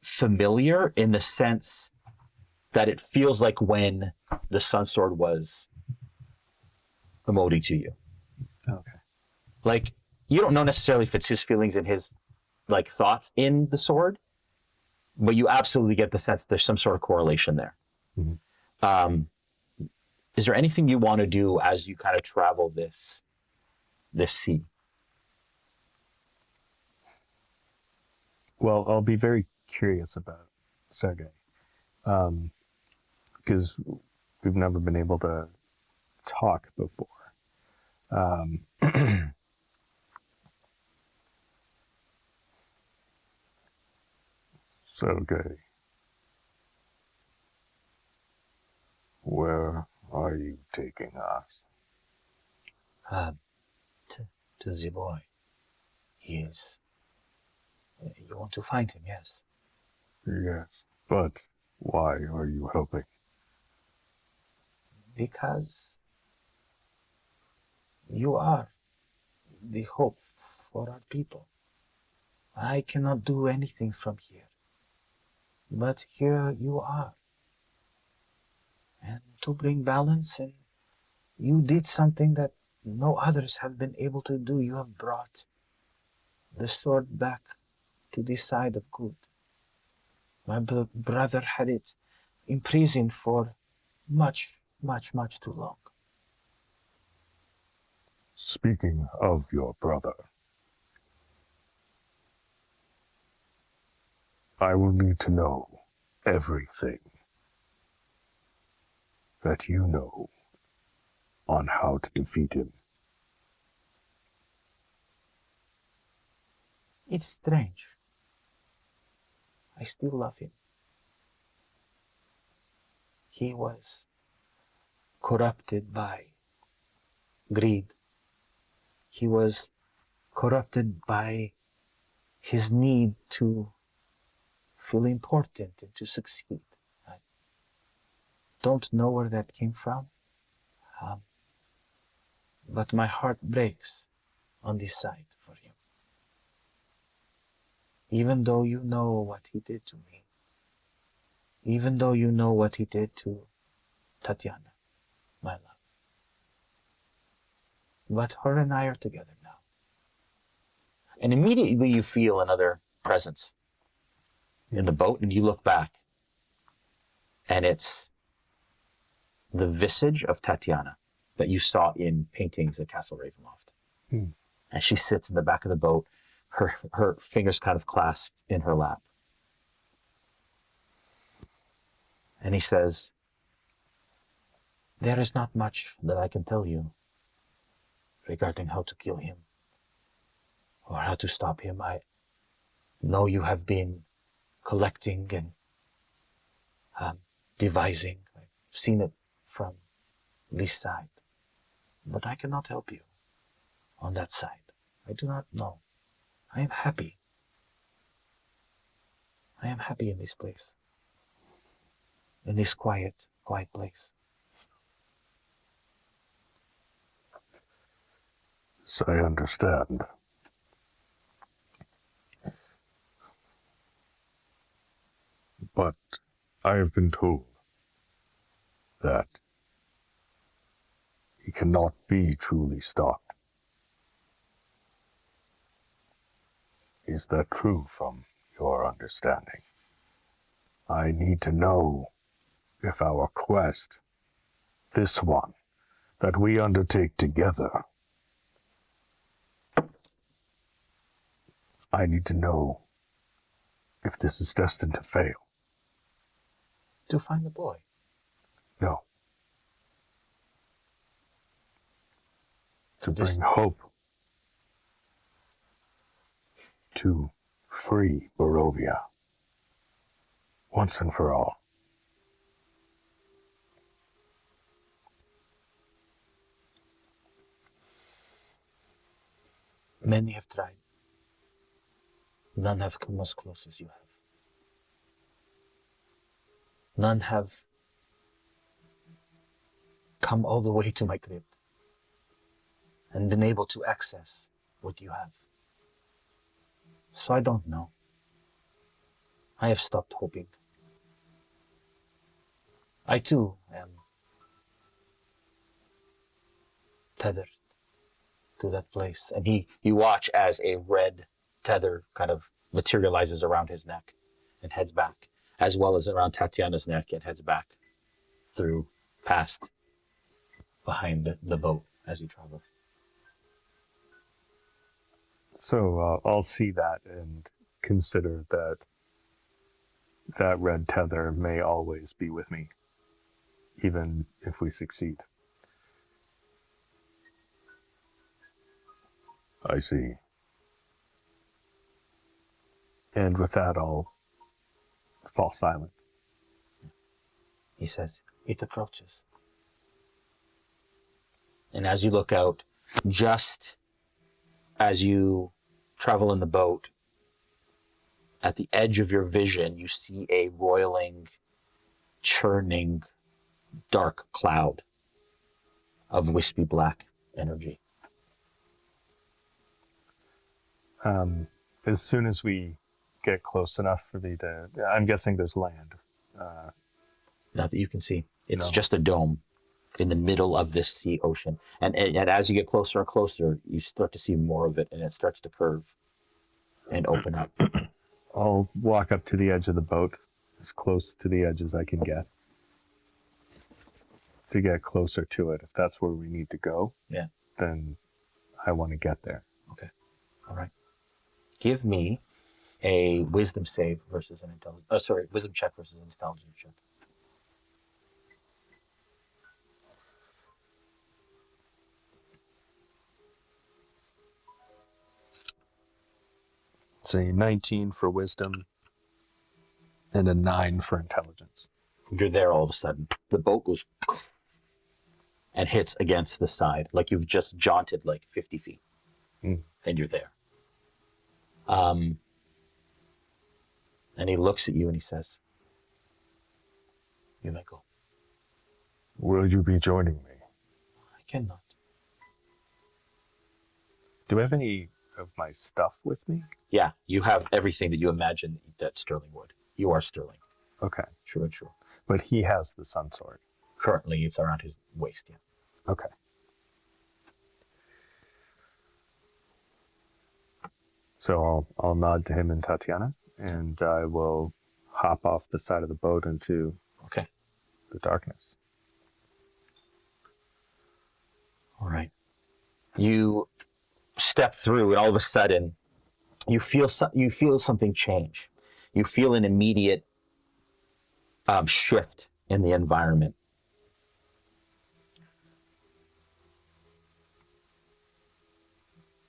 familiar, in the sense that it feels like when the Sun Sword was emoting to you. Okay. Like, you don't know necessarily if it's his feelings and his like thoughts in the sword, but you absolutely get the sense there's some sort of correlation there. Mhm. Is there anything you want to do as you kind of travel this sea? Well, I'll be very curious about Sergey, because we've never been able to talk before. Sergey, where are you taking us? To the boy. He is. You want to find him, yes? Yes, but why are you helping? Because you are the hope for our people. I cannot do anything from here, but here you are. And to bring balance, and you did something that no others have been able to do. You have brought the sword back to the side of good. My brother had it imprisoned for much, much, much too long. Speaking of your brother, I will need to know everything that you know on how to defeat him. It's strange. I still love him. He was corrupted by greed. He was corrupted by his need to feel important and to succeed. I don't know where that came from, but my heart breaks on this side for him. Even though you know what he did to me, even though you know what he did to Tatiana, my love. But her and I are together now. And immediately you feel another presence in the boat, and you look back, and it's the visage of Tatiana that you saw in paintings at Castle Ravenloft. And she sits in the back of the boat, her fingers kind of clasped in her lap. And he says, there is not much that I can tell you regarding how to kill him or how to stop him. I know you have been collecting and devising. I've seen it from this side, but I cannot help you on that side. I do not know. I am happy. I am happy in this place, in this quiet place. So I understand. But I have been told that he cannot be truly stopped. Is that true from your understanding? I need to know if our quest, this one, that we undertake together, I need to know if this is destined to fail. To find the boy. No. To bring hope. To free Barovia. Once and for all. Many have tried. None have come as close as you have. None have come all the way to my crypt and been able to access what you have. So I don't know. I have stopped hoping. I too am tethered to that place. And you watch as a red tether kind of materializes around his neck. and heads back, as well as around Tatiana's neck and heads back through past behind the boat as you travel. So I'll see that and consider that that red tether may always be with me, even if we succeed. I see. And with that, I'll fall silent. He says, it approaches. And as you look out, just as you travel in the boat, at the edge of your vision, you see a roiling, churning, dark cloud of wispy black energy. As soon as we get close enough for me to, I'm guessing there's land. Not that you can see. It's No. just a dome in the middle of this sea ocean. And as you get closer and closer, you start to see more of it, and it starts to curve and open up. I'll walk up to the edge of the boat, as close to the edge as I can get, to get closer to it. If that's where we need to go, Yeah. then I want to get there. Okay. All right. Give me a wisdom save versus an intelligence. Wisdom check versus an intelligence check. It's a 19 for wisdom and a 9 for intelligence. You're there all of a sudden. The boat goes and hits against the side, like you've just jaunted like 50 feet, and you're there. And he looks at you and he says, "You may go." Will you be joining me? I cannot. Do I have any of my stuff with me? Yeah, you have everything that you imagine that Sterling would. You are Sterling. Okay. True and true. But he has the sun sword. Currently, it's around his waist, yeah. Okay. So I'll nod to him and Tatiana, and I will hop off the side of the boat into Okay. the darkness. All right. You step through, and all of a sudden, you feel something change. You feel an immediate shift in the environment.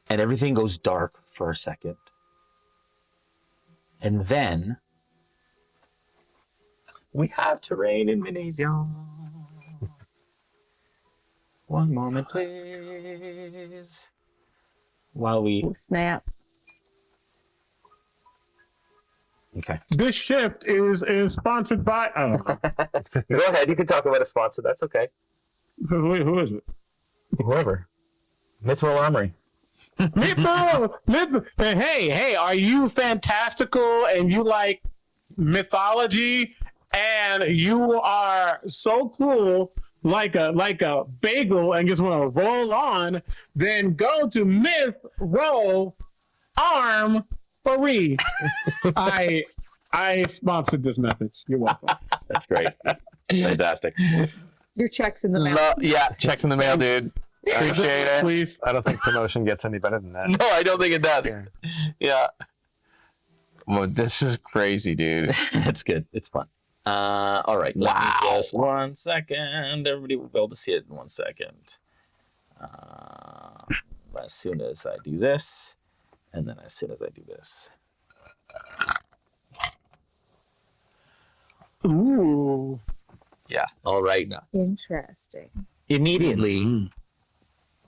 And everything goes dark for a second. And then we have terrain in Minision. One moment, please. While we... Oh, snap. Okay. This shift is sponsored by. I don't know. Go ahead. You can talk about a sponsor. That's okay. Who is it? Whoever. Mithril Armory. Hey, are you fantastical and you like mythology and you are so cool like a bagel and just want to roll on? Then go to Myth Roll Armory. I sponsored this message. You're welcome. That's great. Fantastic. Your check's in the mail. Yeah, checks in the mail, dude. Appreciate it. Please. I don't think promotion gets any better than that. No, I don't think it does. Yeah. Well, this is crazy, dude. That's good. It's fun. All right. Let me just 1 second. Everybody will be able to see it in 1 second. As soon as I do this, and then as soon as I do this. Ooh. Yeah. All right. Interesting. Immediately,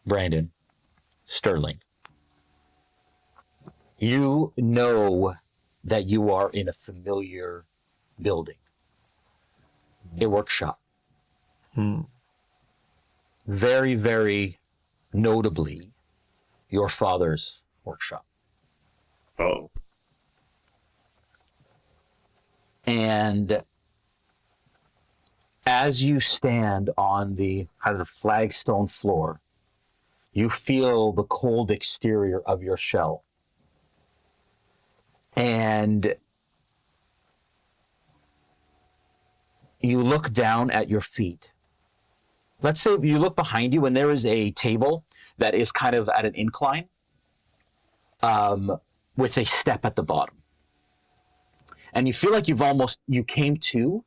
Brandon, Sterling, you know that you are in a familiar building, a workshop. Very, very notably, your father's workshop. Oh. And as you stand on the kind of the flagstone floor, you feel the cold exterior of your shell. And you look down at your feet. Let's say you look behind you and there is a table that is kind of at an incline with a step at the bottom. And you feel like you came to,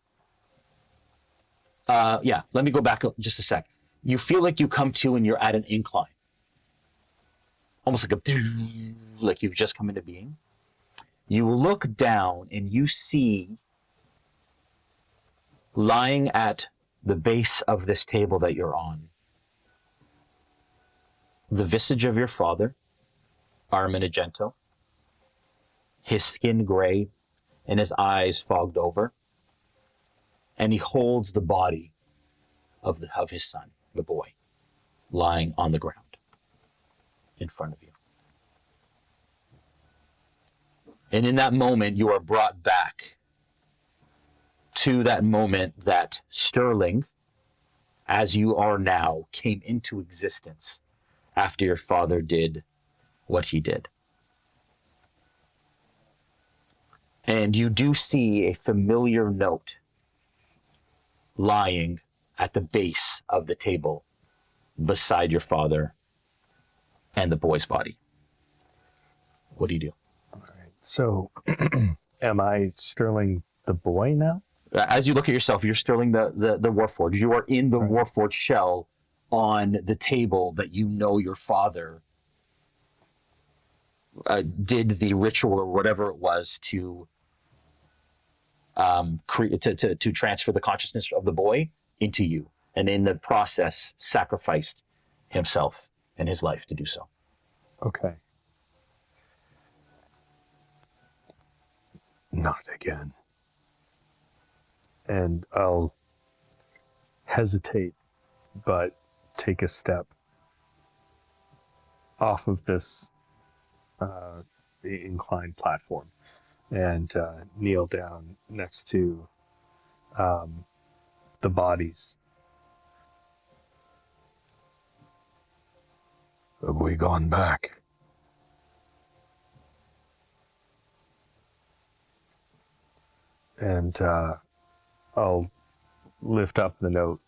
let me go back just a sec. You feel like you come to and you're at an incline. Almost like you've just come into being. You look down and you see, lying at the base of this table that you're on, the visage of your father, Arminagento, his skin gray and his eyes fogged over, and he holds the body of his son, the boy, lying on the ground in front of you. And in that moment, you are brought back to that moment that Sterling, as you are now, came into existence after your father did what he did. And you do see a familiar note lying at the base of the table beside your father and the boy's body. What do you do? All right. So, am I Sterling the boy now? As you look at yourself, you're Sterling the Warforged. You are in the Warforged shell on the table that you know your father did the ritual or whatever it was to to transfer the consciousness of the boy into you, and in the process sacrificed himself and his life to do so. Okay. Not again. And I'll hesitate, but take a step off of this the inclined platform and kneel down next to the bodies. Have we gone back? And I'll lift up the note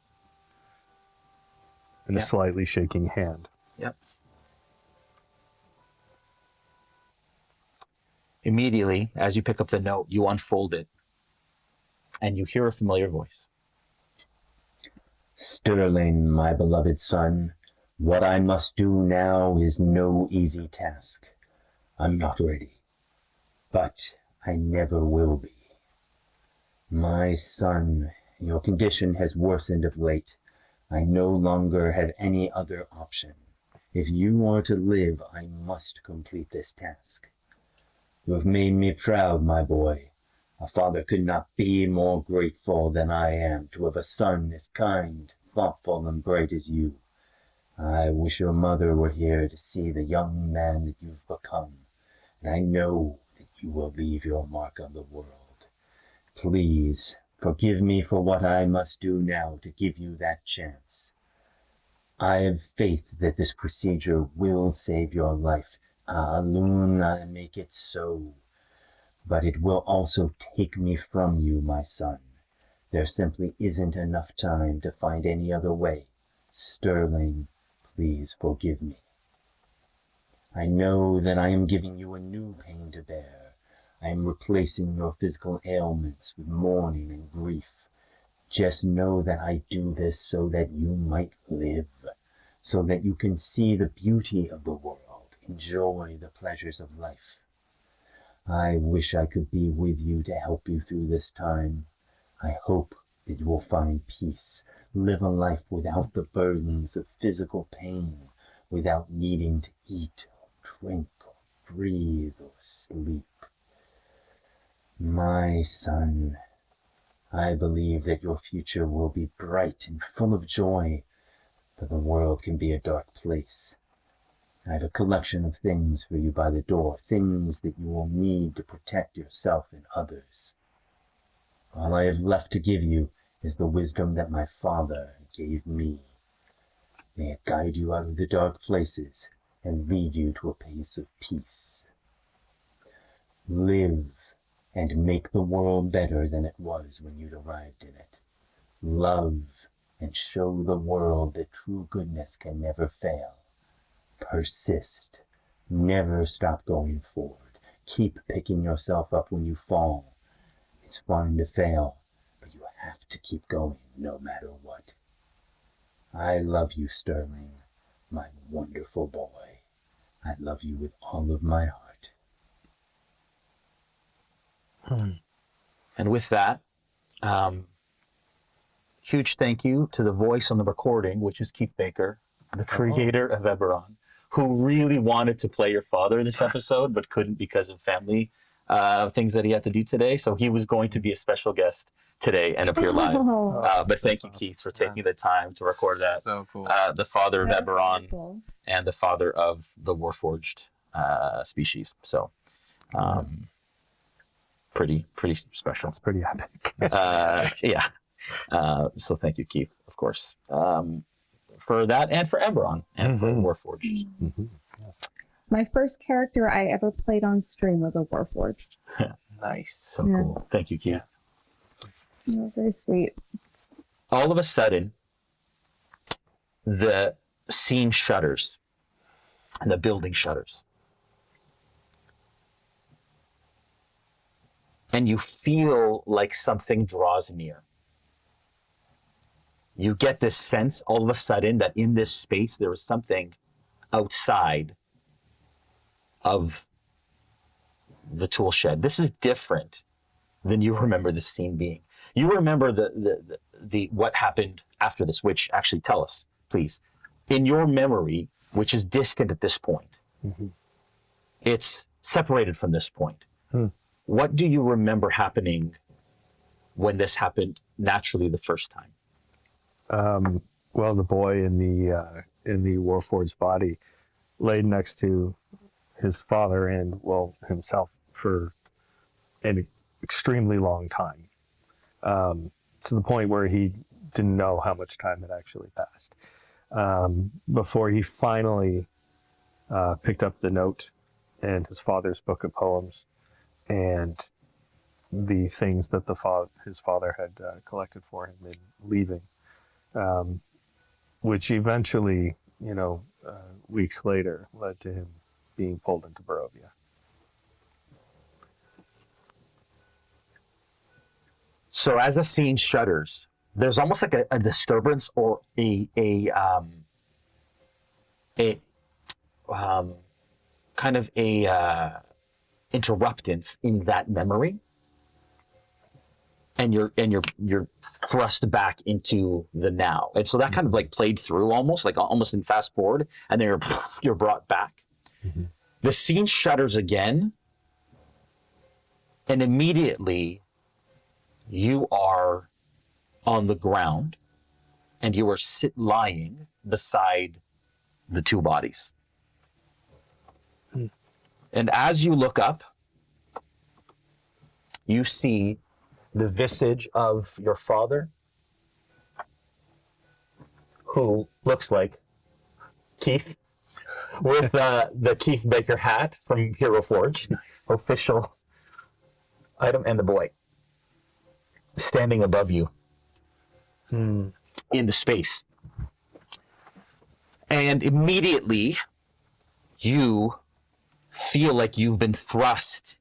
in a slightly shaking hand. Yep. Immediately, as you pick up the note, you unfold it, and you hear a familiar voice. Sterling, my beloved son, what I must do now is no easy task. I'm not ready, but I never will be. My son, your condition has worsened of late. I no longer have any other option. If you are to live, I must complete this task. You have made me proud, my boy. A father could not be more grateful than I am to have a son as kind, thoughtful, and bright as you. I wish your mother were here to see the young man that you've become, and I know that you will leave your mark on the world. Please, forgive me for what I must do now to give you that chance. I have faith that this procedure will save your life. Luna, make it so. But it will also take me from you, my son. There simply isn't enough time to find any other way. Sterling, please forgive me. I know that I am giving you a new pain to bear. I am replacing your physical ailments with mourning and grief. Just know that I do this so that you might live, so that you can see the beauty of the world, enjoy the pleasures of life. I wish I could be with you to help you through this time. I hope that you will find peace, live a life without the burdens of physical pain, without needing to eat, or drink, or breathe, or sleep. My son, I believe that your future will be bright and full of joy, but the world can be a dark place. I have a collection of things for you by the door, things that you will need to protect yourself and others. All I have left to give you is the wisdom that my father gave me. May it guide you out of the dark places and lead you to a place of peace. Live and make the world better than it was when you'd arrived in it. Love and show the world that true goodness can never fail. Persist. Never stop going forward. Keep picking yourself up when you fall. It's fine to fail, but you have to keep going no matter what. I love you, Sterling, my wonderful boy. I love you with all of my heart. And with that, huge thank you to the voice on the recording, which is Keith Baker, the creator of Eberron, who really wanted to play your father in this episode, but couldn't because of family things that he had to do today. So he was going to be a special guest today and appear live. But thank you, Keith, for taking the time to record that. So cool. The father of That's Eberron cool. and the father of the Warforged species. So pretty special. That's pretty epic. Yeah. So thank you, Keith, of course, for that and for Eberron and for Warforged. Yes. My first character I ever played on stream was a Warforged. Nice. So Yeah. cool. Thank you, Keith. It was very sweet. All of a sudden, the scene shudders and the building shudders. And you feel like something draws near. You get this sense all of a sudden that in this space there is something outside of the tool shed. This is different than you remember the scene being. You remember the what happened after this, which actually tell us, please. In your memory, which is distant at this point, it's separated from this point. What do you remember happening when this happened naturally the first time? Well, the boy in the Warforged's body laid next to his father and, well, himself for an extremely long time, to the point where he didn't know how much time had actually passed, before he finally picked up the note and his father's book of poems and the things that his father had collected for him in leaving, which eventually, weeks later, led to him being pulled into Barovia. So as the scene shudders, there's almost like a disturbance or a kind of a interruptance in that memory, and you're thrust back into the now, and so that kind of like played through almost in fast forward, and then you're brought back. The scene shudders again, and immediately you are on the ground, and you are lying beside the two bodies. And as you look up, you see the visage of your father, who looks like Keith, with the Keith Baker hat from Hero Forge, official item, and the boy standing above you in the space. And immediately you feel like you've been thrust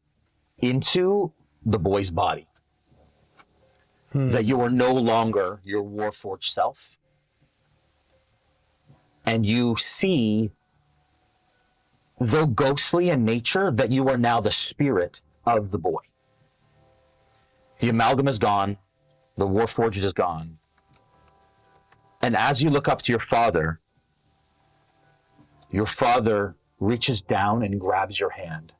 into the boy's body. That you are no longer your Warforged self. And you see, though ghostly in nature, that you are now the spirit of the boy. The amalgam is gone. The Warforged is gone. And as you look up to your father reaches down and grabs your hand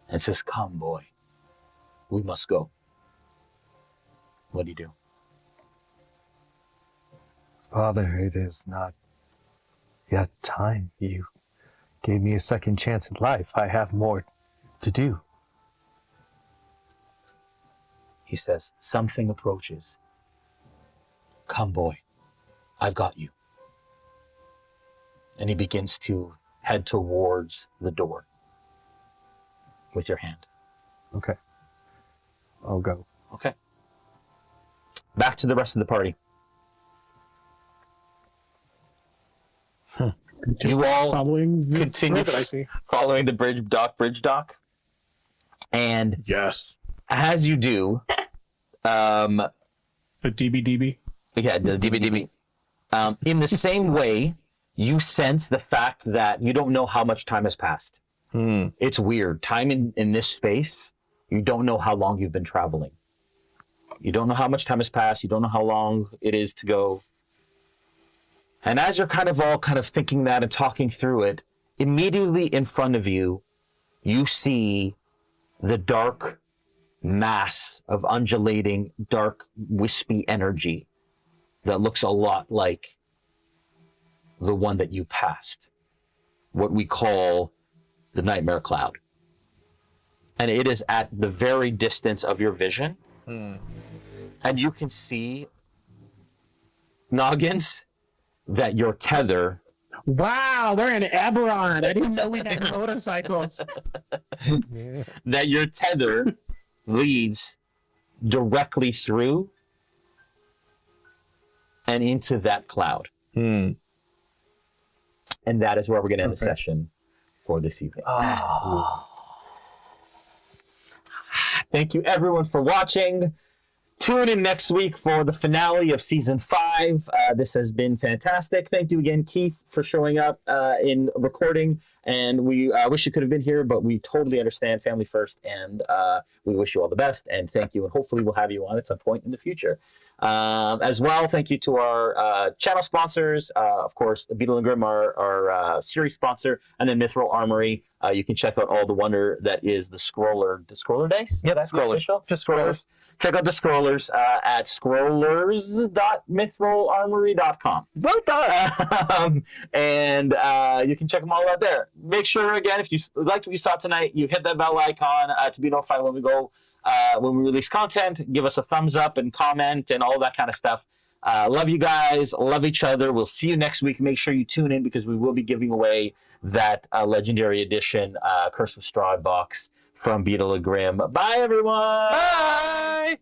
and says, "Come, boy, we must go." What do you do? Father, it is not yet time. You gave me a second chance at life. I have more to do. He says, "Something approaches. Come, boy, I've got you." And he begins to head towards the door with your hand. Okay. I'll go. Okay. back to the rest of the party. You all Following the continue that I see. following the bridge dock. And Yes. as you do, The DBDB. yeah, the DBDB. In the same way, you sense the fact that you don't know how much time has passed. It's weird. Time in this space, you don't know how long you've been traveling. You don't know how much time has passed. You don't know how long it is to go. And as you're all thinking that and talking through it, immediately in front of you, you see the dark mass of undulating, dark, wispy energy that looks a lot like the one that you passed, what we call the Nightmare Cloud. And it is at the very distance of your vision. And you can see, Noggins, that your tether... Wow, they're in Eberron. I didn't know we had motorcycles. that your tether leads directly through and into that cloud. And that is where we're going to end the session for this evening. Thank you, everyone, for watching. Tune in next week for the finale of Season 5. This has been fantastic. Thank you again, Keith, for showing up in recording. And we wish you could have been here, but we totally understand, family first. And we wish you all the best. And thank you. And hopefully we'll have you on at some point in the future. As well, thank you to our channel sponsors. Of course, Beetle and Grim, our series sponsor. And then Mithril Armory. You can check out all the wonder that is the Scroller Dice. Yep, Scrollers. Just Scrollers. Check out the Scrollers at scrollers.mithrilarmory.com. And you can check them all out there. Make sure, again, if you liked what you saw tonight, you hit that bell icon to be notified when we release content. Give us a thumbs up and comment and all that kind of stuff. Love you guys. Love each other. We'll see you next week. Make sure you tune in because we will be giving away that Legendary Edition Curse of Strahd box from Beetle and Grim. Bye, everyone. Bye.